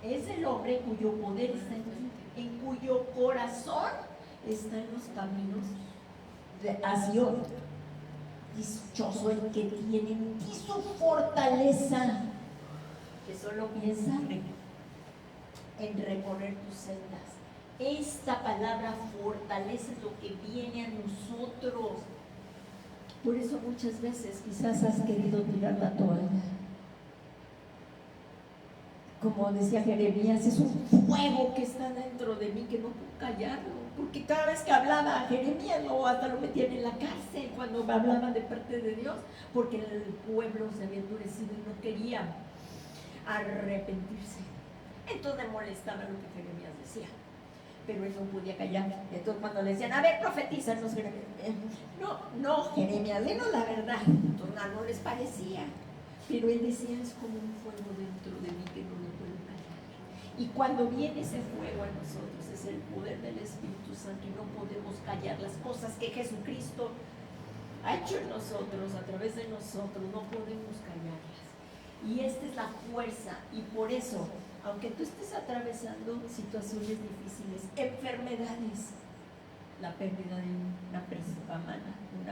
Es el hombre cuyo poder está en ti, en cuyo corazón están los caminos a Sion. Dichoso el que tiene en ti su fortaleza, que solo piensa en recorrer tus sendas. Esta palabra fortaleza es lo que viene a nosotros. Por eso muchas veces quizás has querido tirar la toalla. Como decía Jeremías, es un fuego que está dentro de mí que no puedo callarlo, porque cada vez que hablaba a Jeremías, hasta lo metían en la cárcel cuando me hablaban de parte de Dios, porque el pueblo se había endurecido y no quería arrepentirse. Entonces me molestaba lo que Jeremías decía, pero él no podía callar. Entonces cuando le decían, a ver, profetízanos, Jeremías, no, Jeremías, dinos la verdad. Entonces no les parecía, pero él decía, es como un fuego dentro de mí que no lo puedo callar. Y cuando viene ese fuego a nosotros, es el poder del Espíritu Santo y no podemos callar las cosas que Jesucristo ha hecho en nosotros, a través de nosotros, no podemos callarlas. Y esta es la fuerza, y por eso, aunque tú estés atravesando situaciones difíciles, enfermedades, la pérdida de una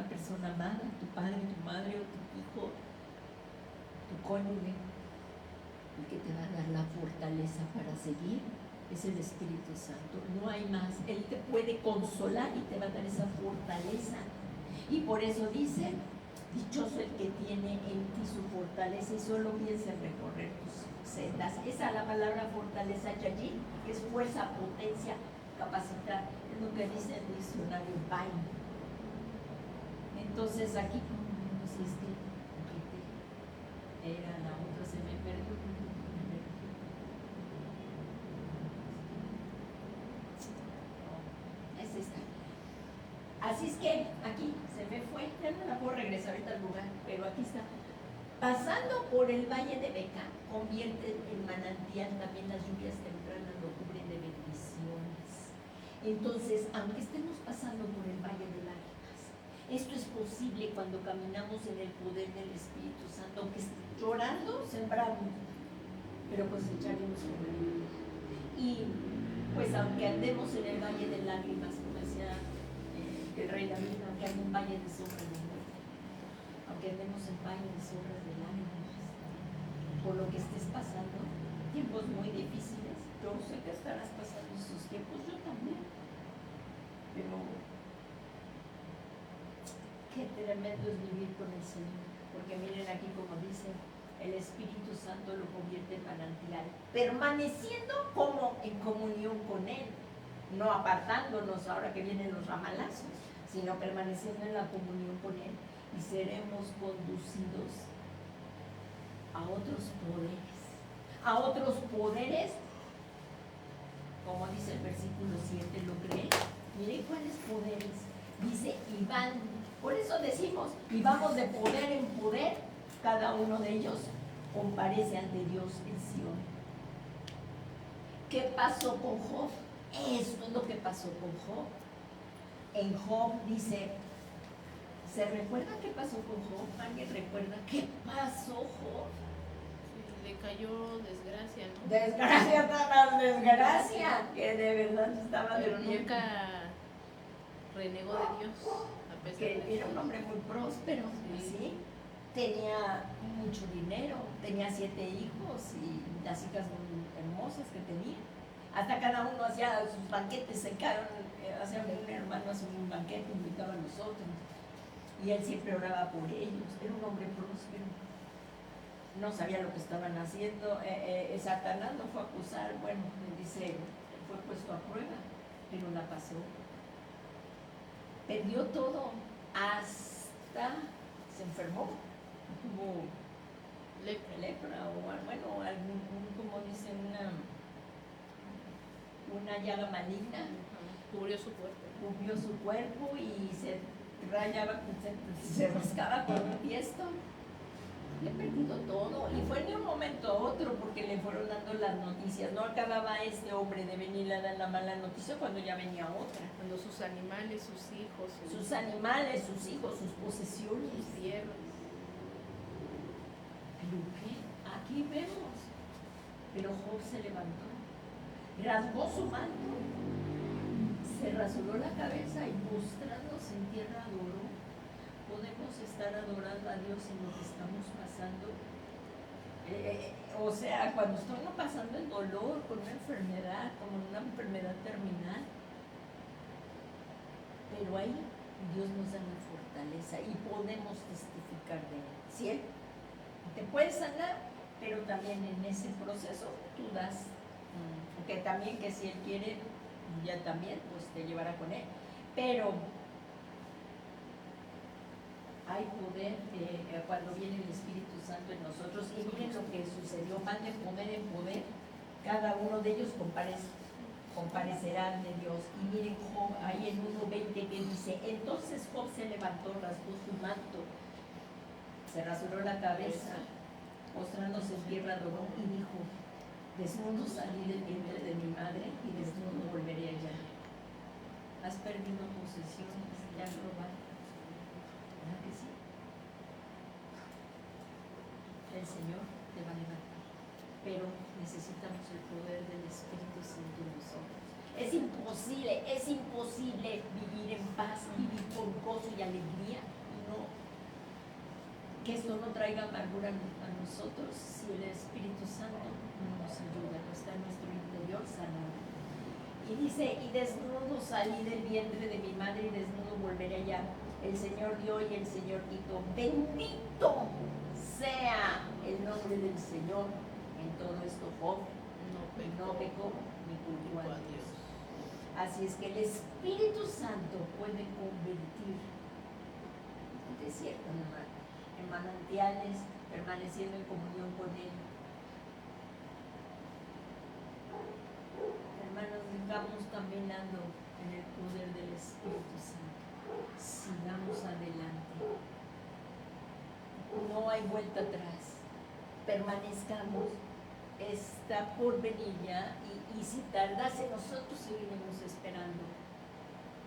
persona amada, tu padre, tu madre o tu hijo, tu cónyuge, el que te va a dar la fortaleza para seguir es el Espíritu Santo, no hay más. Él te puede consolar y te va a dar esa fortaleza, y por eso dice, dichoso el que tiene en ti su fortaleza y solo piensa en recorrer tus sendas. Esa es la palabra fortaleza allí, que es fuerza, potencia, capacitar, es lo que dice el diccionario Vine. Entonces aquí, no sé si es que era la otra, se me perdió. No, es esta. Así es que aquí se me fue, ya no la puedo regresar ahorita al lugar, pero aquí está. Pasando por el valle de Beca, convierte en manantial también las lluvias tempranas, lo cubren de bendiciones. Entonces, aunque estemos pasando por el valle de lágrimas, Esto es posible cuando caminamos en el poder del Espíritu Santo, aunque llorando sembramos, pero cosecharemos con él. Y pues aunque andemos en el valle de lágrimas, como decía el rey David, aunque ande en valle de sombras de muerte, aunque andemos en valle de sombras de lágrimas, por lo que estés pasando, tiempos muy difíciles, yo sé que estarás pasando esos tiempos, yo también, pero qué tremendo es vivir con el Señor, porque miren aquí como dice, el Espíritu Santo lo convierte en manantial, permaneciendo como en comunión con Él, no apartándonos ahora que vienen los ramalazos, sino permaneciendo en la comunión con Él, y seremos conducidos a otros poderes, como dice el versículo 7, ¿lo creen? Miren cuáles poderes, dice, y van, por eso decimos, y vamos de poder en poder, cada uno de ellos comparece ante Dios en Sion. ¿Qué pasó con Job? Esto es lo que pasó con Job. En Job dice, ¿se recuerda qué pasó con Job? ¿Alguien recuerda qué pasó Job? Le cayó desgracia, ¿no? Desgracia tras desgracia, que de verdad estaba Pero de pie. nunca renegó de Dios, a pesar Que de era un hombre muy próspero, Sí. ¿sí? Tenía mucho dinero, tenía 7 hijos y las hijas muy hermosas que tenía. Hasta cada uno hacía sus banquetes, hacía un hermano hacía un banquete, invitaba a los otros. Y él siempre oraba por ellos, era un hombre próspero. No sabía lo que estaban haciendo. Satanás lo fue a acusar, bueno, le dice, fue puesto a prueba, pero la pasó. Perdió todo, hasta se enfermó, tuvo lepra o bueno, como dicen, una llaga maligna. Cubrió su cuerpo. Cubrió su cuerpo y se rayaba, se rascaba con un tiesto. Le he perdido todo, y fue de un momento a otro porque le fueron dando las noticias. No acababa este hombre de venirle a dar la mala noticia cuando ya venía otra. Cuando sus animales, sus hijos, Sus animales, sus hijos, sus posesiones. sus tierras. ¿Pero qué? Aquí vemos. Pero Job se levantó, rasgó su manto, se rasuró la cabeza y postrándose en tierra adoró. Podemos estar adorando a Dios en lo que estamos pasando. O sea, cuando estamos pasando el dolor con una enfermedad, como una enfermedad terminal. Pero ahí Dios nos da la fortaleza y podemos testificar de Él. Si Él te puede sanar, pero también en ese proceso tú das, porque también que si Él quiere, ya también pues te llevará con Él. Pero hay poder cuando viene el Espíritu Santo en nosotros, y miren lo que sucedió, van de poder en poder, cada uno de ellos comparecerá ante Dios. Y miren Job, ahí en 1:20 que dice, entonces Job se levantó, rasgó su manto, se rasuró la cabeza, postrándose en tierra adoró y dijo, desnudo salí del vientre de mi madre y desnudo volveré allá. Has perdido posesiones, ya robaron. ¿Verdad que sí? El Señor te va a levantar, pero necesitamos el poder del Espíritu Santo en nosotros. Es imposible vivir en paz, vivir con gozo y alegría, no, que esto no traiga amargura a nosotros si el Espíritu Santo no nos ayuda, no está en nuestro interior sanado. Y dice, y desnudo salí del vientre de mi madre y desnudo volveré allá. El Señor dio y el Señor quitó. Bendito sea el nombre del Señor. En todo esto Job no pecó ni culpó a Dios. Así es que el Espíritu Santo puede convertir el desierto en manantiales, permaneciendo en comunión con Él. Hermanos, sigamos caminando en el poder del Espíritu Santo. Sigamos adelante. No hay vuelta atrás. Permanezcamos. Está por venir ya, y si tardase nosotros seguiremos esperando.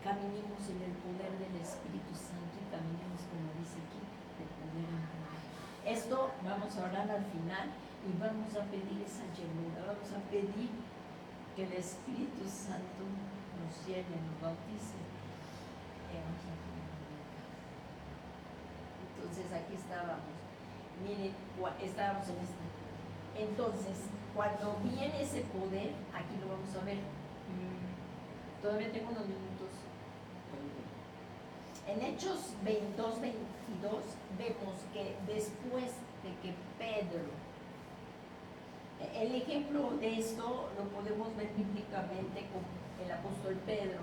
caminemos en el poder del Espíritu Santo y caminemos, como dice aquí, de poder en poder. Esto vamos a orar al final y vamos a pedir esa llenura, vamos a pedir que el Espíritu Santo nos llene, nos bautice. Entonces aquí estábamos. Miren, estábamos en esta. Entonces, cuando viene ese poder, aquí lo vamos a ver. Todavía tengo unos minutos. En Hechos 22, 22 vemos que después de que Pedro, el ejemplo de esto lo podemos ver bíblicamente con el apóstol Pedro,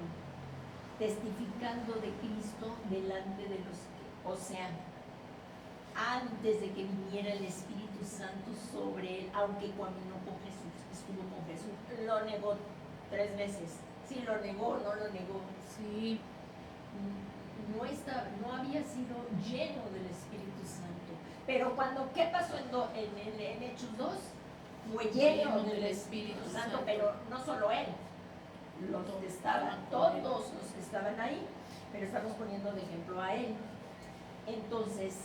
testificando de Cristo delante de los que, o sea, antes de que viniera el Espíritu Santo sobre él, aunque caminó con Jesús, estuvo con Jesús, lo negó 3 veces. Sí, lo negó, no lo negó. Sí. No había sido lleno del Espíritu Santo. Pero cuando, ¿qué pasó en Hechos 2? Fue lleno del Espíritu Santo, pero no solo él. Los que estaban, todos los que estaban ahí, pero estamos poniendo de ejemplo a él. Entonces,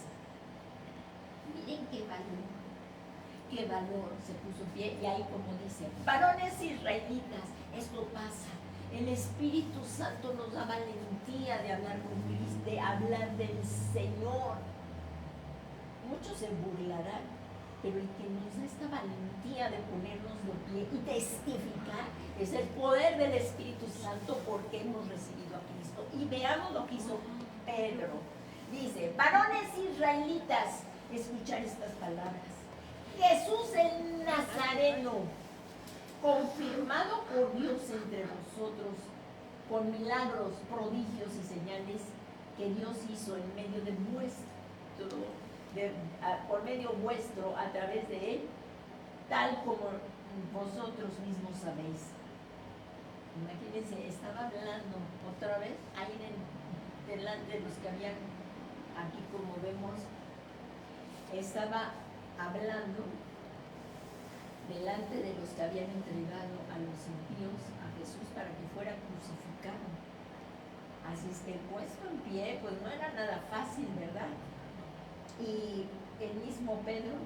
miren qué valor se puso en pie. Y ahí, como dice, varones israelitas, esto pasa. El Espíritu Santo nos da valentía de hablar con Cristo, de hablar del Señor. Muchos se burlarán, pero el que nos da esta valentía de ponernos de pie y testificar es el poder del Espíritu Santo, porque hemos recibido a Cristo. Y veamos lo que hizo Pedro. Dice, varones israelitas, escuchar estas palabras. Jesús el Nazareno, confirmado por Dios entre vosotros, con milagros, prodigios y señales que Dios hizo en medio de por medio vuestro, a través de él, tal como vosotros mismos sabéis. Imagínense, estaba hablando otra vez ahí delante de los que habían, aquí como vemos, estaba hablando delante de los que habían entregado a los impíos a Jesús para que fuera crucificado. Así es que el puesto en pie, pues no era nada fácil, ¿verdad? Y el mismo Pedro,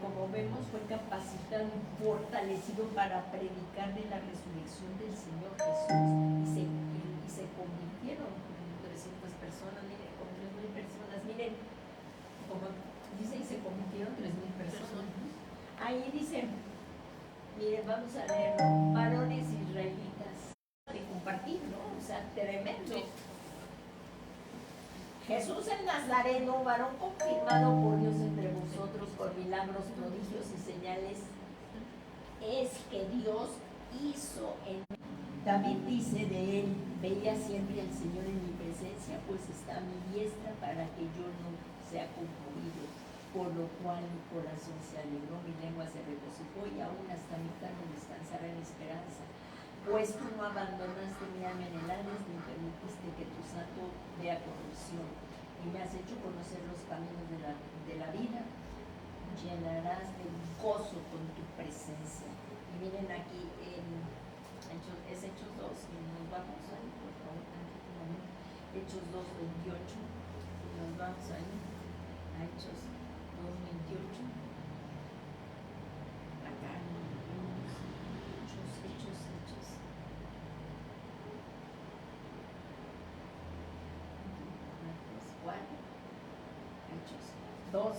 como vemos, fue capacitado y fortalecido para predicar de la resurrección del Señor Jesús. Y se convirtieron 300 personas, miren, con 3,000 personas, miren, como dice, y se convirtieron 3,000 personas. Ahí dice, miren, vamos a leerlo, varones israelitas, de compartir, ¿no? O sea, tremendo. Sí. Jesús el Nazareno, varón confirmado por Dios entre vosotros con milagros, prodigios y señales, es que Dios hizo en... David dice de él, veía siempre al Señor en mi presencia, pues está a mi diestra para que yo no sea conmovido. Por lo cual mi corazón se alegró, mi lengua se regocijó y aún hasta mi carne descansará en esperanza. Pues tú no abandonaste mi alma en el Hades, ni permitiste que tu santo vea corrupción. Y me has hecho conocer los caminos de la vida. Llenarás de gozo con tu presencia. Y miren aquí es Hechos 2, y nos vamos ahí, por favor, Hechos 2, 28. Y nos vamos ahí a Hechos 2:28. Acá, Hechos. ¿Cuál? Hechos 2.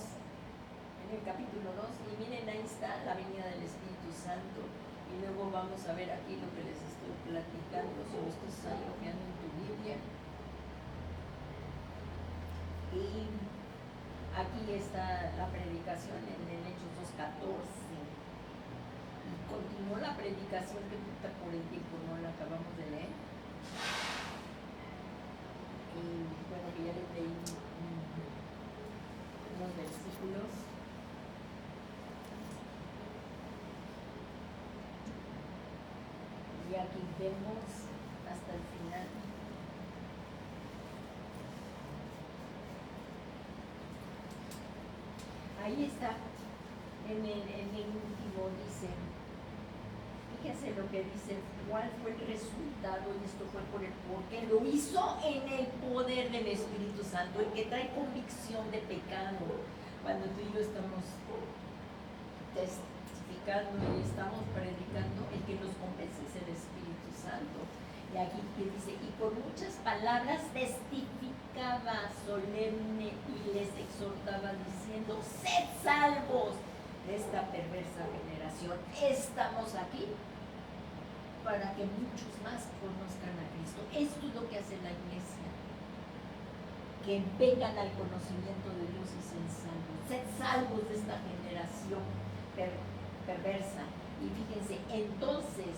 En el capítulo 2. Y miren, ahí está la venida del Espíritu Santo. Y luego vamos a ver aquí lo que les estoy platicando. Si lo estás ahí ojeando en tu Biblia. Y aquí está la predicación en el Hechos 2:14. Y continuó la predicación que por el tiempo no la acabamos de leer. Y bueno, que ya les leí unos versículos. Y aquí vemos hasta el final. Ahí está, en el último dice, fíjense lo que dice ¿Cuál fue el resultado? Y esto fue porque lo hizo en el poder del Espíritu Santo, el que trae convicción de pecado. Cuando tú y yo estamos testificando y estamos predicando, el que nos convence es el Espíritu Santo. Y aquí dice, y con muchas palabras testificaba solemne y les exhortaba diciendo, sed salvos de esta perversa generación. Estamos aquí para que muchos más conozcan a Cristo. Esto es lo que hace la iglesia, que vengan al conocimiento de Dios y sean salvos. Sed salvos de esta generación perversa. Y fíjense, entonces,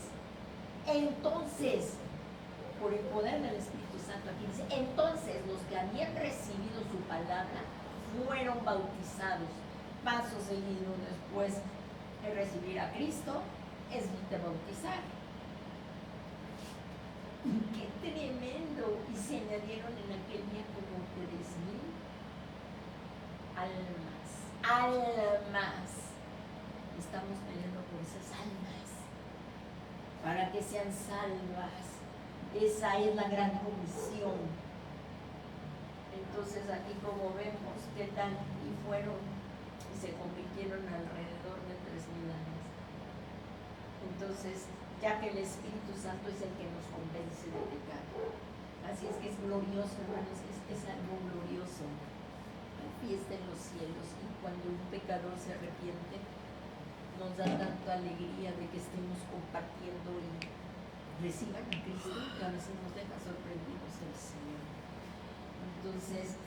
por el poder del Espíritu Santo, aquí dice, entonces los que habían recibido su palabra fueron bautizados. Paso seguido después de recibir a Cristo es de bautizar. ¡Qué tremendo! Y se añadieron en aquel día como 3,000 almas. Estamos peleando por esas almas, para que sean salvas. Esa es la gran comisión. Entonces aquí, como vemos, ¿qué tal? Y fueron y se convirtieron alrededor de 3,000 almas. Entonces, ya que el Espíritu Santo es el que nos convence de pecado. Así es que es glorioso, hermanos, es algo glorioso. Hay fiesta en los cielos, y cuando un pecador se arrepiente, nos da tanta alegría de que estemos compartiendo y reciban a Cristo, que a veces nos deja sorprendidos el Señor. Entonces,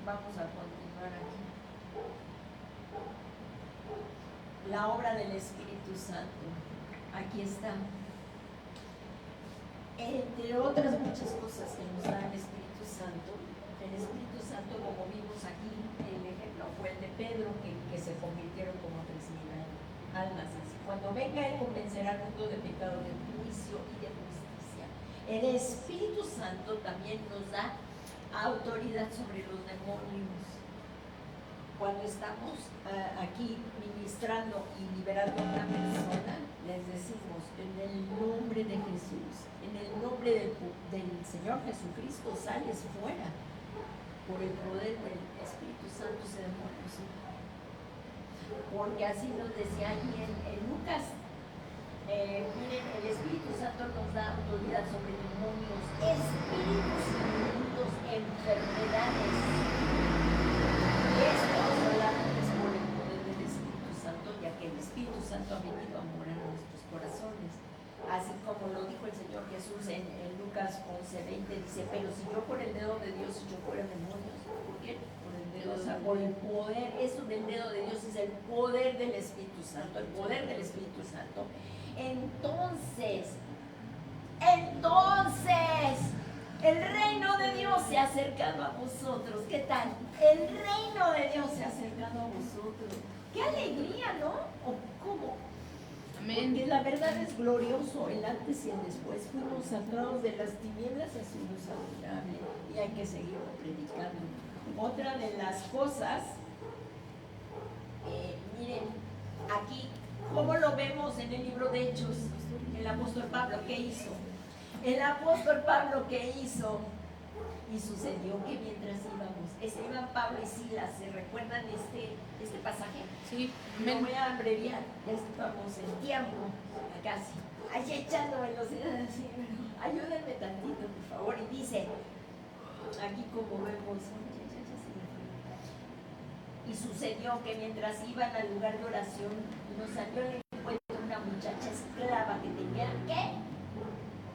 vamos a continuar aquí. La obra del Espíritu Santo. Aquí está. Entre otras muchas cosas que nos da el Espíritu Santo, como vimos aquí, el ejemplo fue el de Pedro, que se convirtieron como 3,000 almas. Así, cuando venga, Él convencerá al mundo de pecado, de juicio y de justicia. El Espíritu Santo también nos da autoridad sobre los demonios. Cuando estamos aquí ministrando y liberando a una persona, les decimos, en el nombre de Jesús, en el nombre del Señor Jesucristo, sales fuera. Por el poder del Espíritu Santo se demonios. Porque así nos decía allí en Lucas, miren, el Espíritu Santo nos da autoridad sobre demonios, espíritus inmundos, enfermedades. Esto solamente es por el poder del Espíritu Santo, ya que el Espíritu Santo ha venido a morar en nuestros corazones. Así como lo dijo el Señor Jesús en Lucas 11:20, dice, pero si yo por el dedo de Dios echo fuera demonios, ¿por qué? Por el dedo, o sea, por el poder. Eso del dedo de Dios es el poder del Espíritu Santo, el poder del Espíritu Santo. Entonces, el reino de Dios se ha acercado a vosotros. ¿Qué tal? El reino de Dios se ha acercado a vosotros. ¡Qué alegría!, ¿no? ¿O cómo? Amén. Porque la verdad es glorioso, el antes y el después. Fuimos sacados de las tinieblas a su luz admirable, y hay que seguir predicando. Otra de las cosas, miren, aquí, ¿cómo lo vemos en el libro de Hechos? El apóstol Pablo, ¿qué hizo? El apóstol Pablo, ¿qué hizo? Y sucedió que mientras iban Pablo y Silas, ¿se recuerdan este pasaje? Sí. Me voy a abreviar, ya estamos en tiempo, casi. Ahí echando velocidad así, ayúdenme tantito, por favor. Y dice, aquí como vemos, y sucedió que mientras iban al lugar de oración, nos salió al encuentro una muchacha esclava que tenía, ¿qué?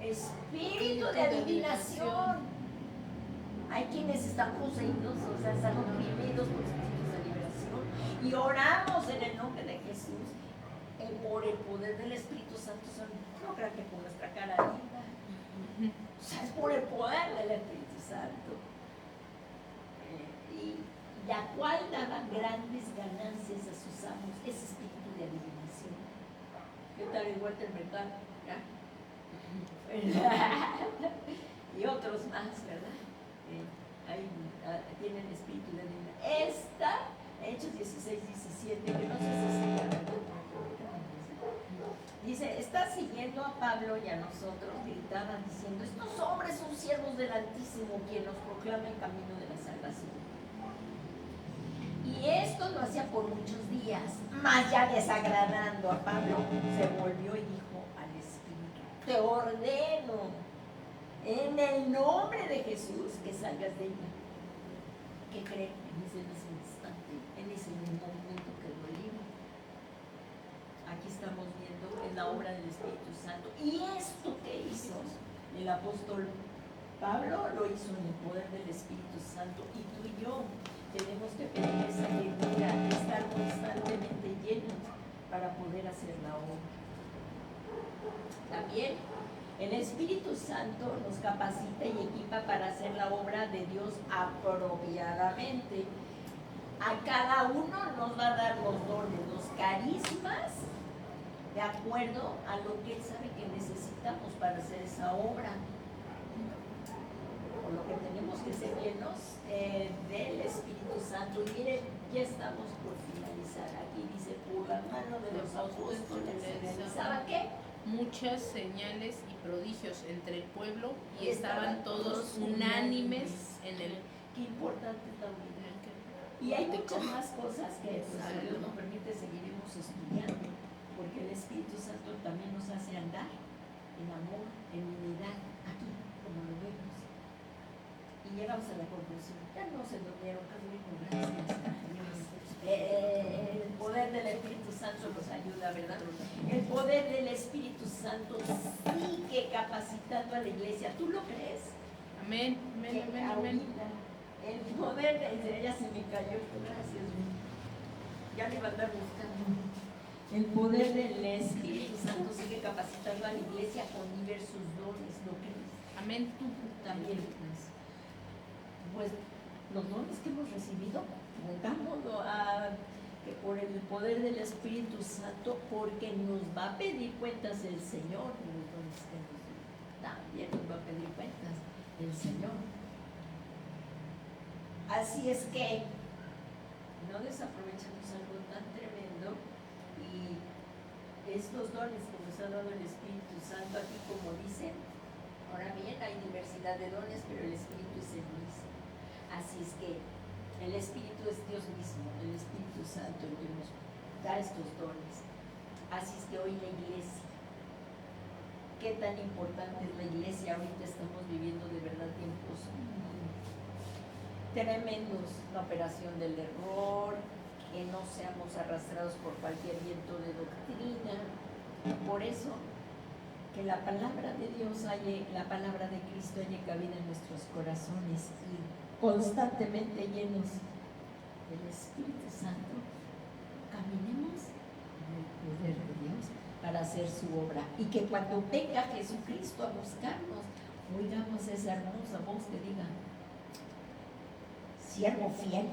Espíritu de adivinación. Hay quienes están poseídos, o sea, están oprimidos por espíritus de liberación, y oramos en el nombre de Jesús, por el poder del Espíritu Santo. No crean que con nuestra cara linda, o sea, es por el poder del Espíritu Santo, y la cual daba grandes ganancias a sus amos, ese espíritu de adivinación. ¿Qué tal el Walter Mercado? Y otros más, ¿verdad? Ahí tienen espíritu de adivinación. Esta, Hechos 16, 17, que no sé si se llama, dice, está siguiendo a Pablo y a nosotros, gritaban diciendo, estos hombres son siervos del Altísimo, quien nos proclama el camino de la salvación. Y esto lo hacía por muchos días, mas ya desagradando a Pablo, se volvió y dijo al Espíritu, te ordeno, en el nombre de Jesús, que salgas de ella. ¿Qué cree? En ese mismo instante, en ese mismo momento que lo libra. Aquí estamos viendo en la obra del Espíritu Santo. Y esto que hizo el apóstol Pablo, lo hizo en el poder del Espíritu Santo. Y tú y yo tenemos que pedir esa llenura, estar constantemente llenos para poder hacer la obra. También el Espíritu Santo nos capacita y equipa para hacer la obra de Dios apropiadamente. A cada uno nos va a dar los dones, los carismas, de acuerdo a lo que Él sabe que necesitamos para hacer esa obra. Por lo que tenemos que ser llenos del Espíritu Santo. Y miren, ya estamos por finalizar. Aquí dice, por la mano de los apóstoles se realizaba ¿qué? Muchas señales y prodigios entre el pueblo y estaban todos unánimes en el... Qué importante también. Y hay muchas más cosas que pues, si Dios nos permite seguiremos estudiando, porque el Espíritu Santo también nos hace andar en amor, en unidad, aquí, como lo vemos. Y llegamos a la conclusión, ya no se durmieron, gracias a Dios. El poder del Espíritu Santo nos ayuda, ¿verdad? El poder del Espíritu Santo sigue capacitando a la iglesia. ¿Tú lo crees? Amén, amén, amén, amén. El poder de... Ya se me cayó, gracias. Ya le iba a andar buscando. El poder del Espíritu Santo sigue capacitando a la iglesia con diversos dones, ¿lo crees? Amén. Tú también lo crees. Pues los dones que hemos recibido, pongámoslo que por el poder del Espíritu Santo, porque nos va a pedir cuentas el Señor de los dones que nos dio. También nos va a pedir cuentas el Señor. Así es que no desaprovechemos algo tan tremendo, y estos dones que nos ha dado el Espíritu Santo, aquí como dicen, ahora bien hay diversidad de dones, pero el Espíritu es el mismo. Así es que el Espíritu es Dios mismo, el Espíritu Santo el que nos da estos dones. Así es que hoy la iglesia, qué tan importante es la iglesia. Ahorita estamos viviendo de verdad tiempos tremendos, la operación del error, que no seamos arrastrados por cualquier viento de doctrina. Por eso, que la palabra de Dios la palabra de Cristo haya cabida en nuestros corazones y constantemente llenos del Espíritu Santo, caminemos en el poder de Dios para hacer su obra, y que cuando venga Jesucristo a buscarnos, oigamos esa hermosa voz que diga, siervo fiel,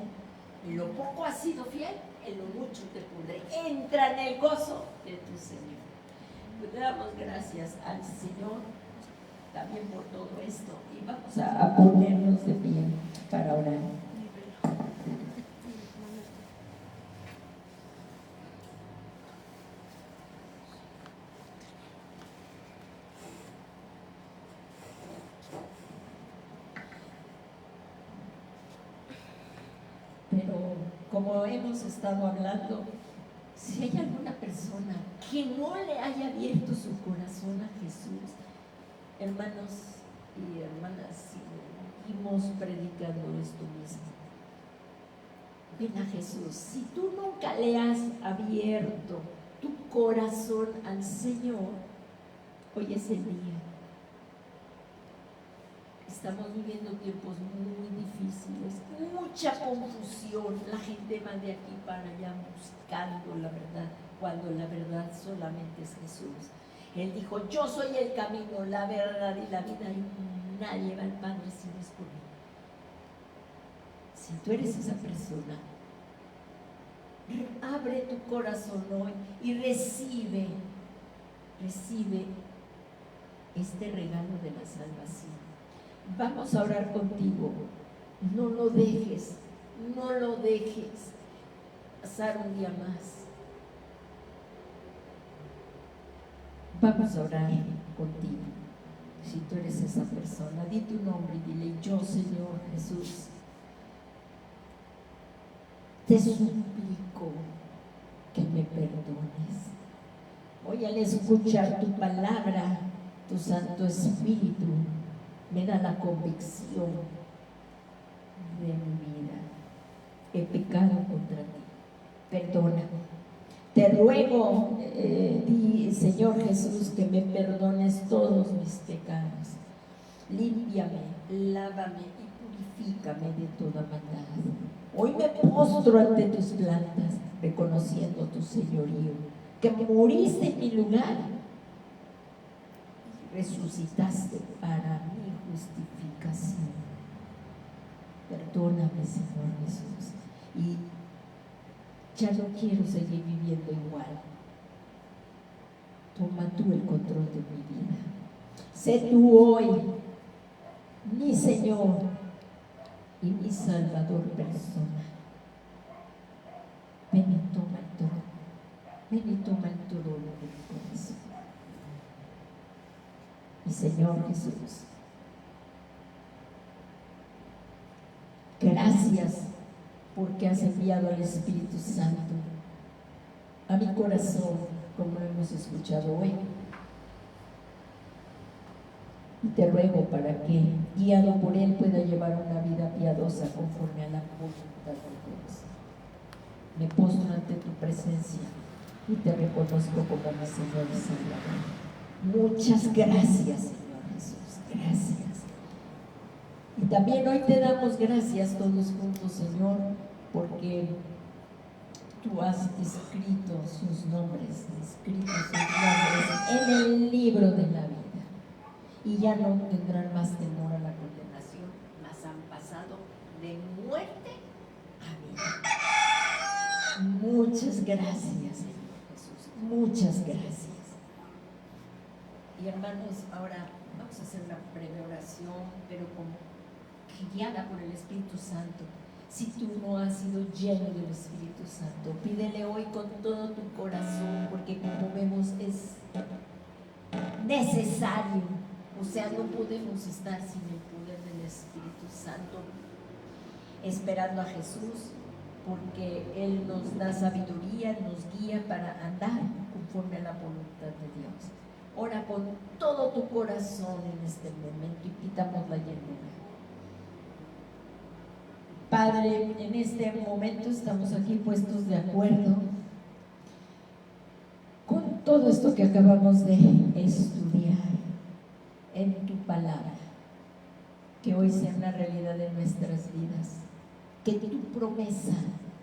en lo poco has sido fiel, en lo mucho te pondré, entra en el gozo de tu Señor. Pues le damos gracias al Señor también por todo esto, y vamos a ponernos de pie para orar. Pero como hemos estado hablando, si hay alguna persona que no le haya abierto su corazón a Jesús, hermanos y hermanas, seguimos predicando esto mismo. Ven a Jesús. Si tú nunca le has abierto tu corazón al Señor, hoy es el día. Estamos viviendo tiempos muy difíciles, mucha confusión, la gente va de aquí para allá buscando la verdad, cuando la verdad solamente es Jesús. Él dijo, yo soy el camino, la verdad y la vida, y nadie va al Padre si no es por mí. Si tú eres esa persona, abre tu corazón hoy y recibe este regalo de la salvación. Vamos a orar contigo. No lo dejes pasar un día más. Vamos a orar contigo. Si tú eres esa persona, di tu nombre y dile: yo, Señor Jesús, te suplico que me perdones. Hoy, al escuchar tu palabra, tu Santo Espíritu me da la convicción de mi vida. He pecado contra ti, perdóname. Te ruego, Señor Jesús, que me perdones todos mis pecados. Límpiame, lávame y purifícame de toda maldad. Hoy me postro ante tus plantas, reconociendo tu señorío, que moriste en mi lugar y resucitaste para mi justificación. Perdóname, Señor Jesús, y ya no quiero seguir viviendo igual. Toma tú el control de mi vida. Sé tú hoy mi Señor y mi Salvador personal. Ven y toma el todo. Ven y toma el todo de mi corazón. Mi Señor Jesús, gracias porque has enviado al Espíritu Santo a mi corazón, como lo hemos escuchado hoy. Y te ruego para que, guiado por Él, pueda llevar una vida piadosa conforme a la voluntad de Dios. Me postro ante tu presencia y te reconozco como mi Señor y Salvador. Muchas gracias, Señor Jesús. Gracias. Y también hoy te damos gracias todos juntos, Señor, porque tú has escrito sus nombres en el libro de la vida. Y ya no tendrán más temor a la condenación, mas han pasado de muerte a vida. Muchas gracias, Señor Jesús. Muchas gracias. Y hermanos, ahora vamos a hacer una breve oración, pero como guiada por el Espíritu Santo. Si tú no has sido lleno del Espíritu Santo, pídele hoy con todo tu corazón, porque como vemos es necesario. O sea, no podemos estar sin el poder del Espíritu Santo, esperando a Jesús, porque Él nos da sabiduría, nos guía para andar conforme a la voluntad de Dios. Ora con todo tu corazón en este momento y quitamos la llenura. Padre, en este momento estamos aquí puestos de acuerdo con todo esto que acabamos de estudiar en tu palabra, que hoy sea una realidad en nuestras vidas, que tu promesa,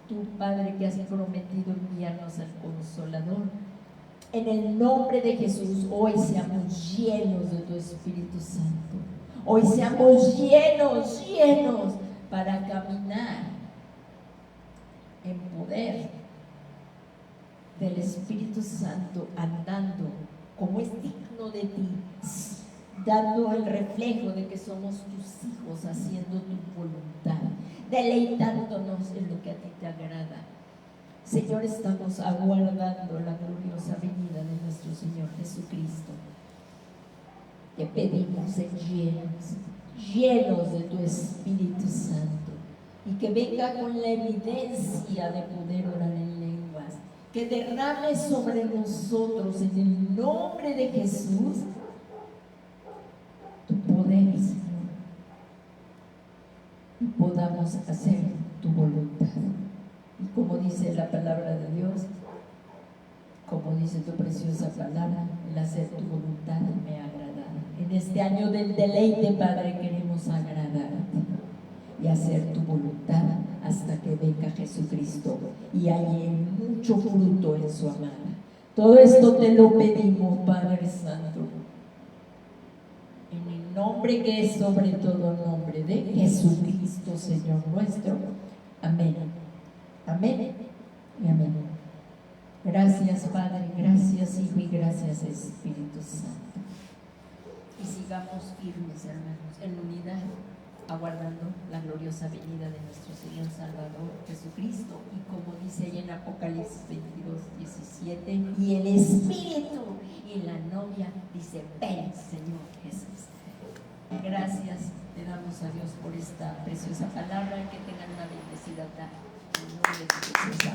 tu Padre, que has prometido enviarnos al Consolador, en el nombre de Jesús, hoy seamos llenos de tu Espíritu Santo, hoy seamos llenos para caminar en poder del Espíritu Santo, andando como es digno de ti, dando el reflejo de que somos tus hijos, haciendo tu voluntad, deleitándonos en lo que a ti te agrada. Señor, estamos aguardando la gloriosa venida de nuestro Señor Jesucristo. Te pedimos ser llenos de tu Espíritu Santo, y que venga con la evidencia de poder orar en lenguas, que derrame sobre nosotros en el nombre de Jesús tu poder, Señor, y podamos hacer tu voluntad. Y como dice la palabra de Dios, como dice tu preciosa palabra, el hacer tu voluntad me agrada. En este año del deleite, Padre, queremos agradarte y hacer tu voluntad hasta que venga Jesucristo y haya mucho fruto en su amada. Todo esto te lo pedimos, Padre Santo, en el nombre que es sobre todo nombre de Jesucristo, Señor nuestro. Amén. Amén y amén. Gracias, Padre, gracias, Hijo, y gracias, Espíritu Santo. Y sigamos firmes, hermanos, en unidad, aguardando la gloriosa venida de nuestro Señor Salvador Jesucristo. Y como dice ahí en Apocalipsis 22:17, y el Espíritu y la novia dice: ven, Señor Jesús. Gracias le damos a Dios por esta preciosa palabra y que tengan una bendecida tarde. En el nombre de Jesús.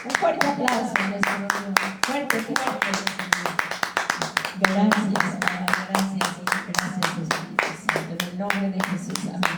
Un fuerte aplauso a nuestro Señor. Fuerte, fuerte, Señor. Gracias, Padre. Gracias, Espíritu Santo. En el nombre de Jesús. Amén.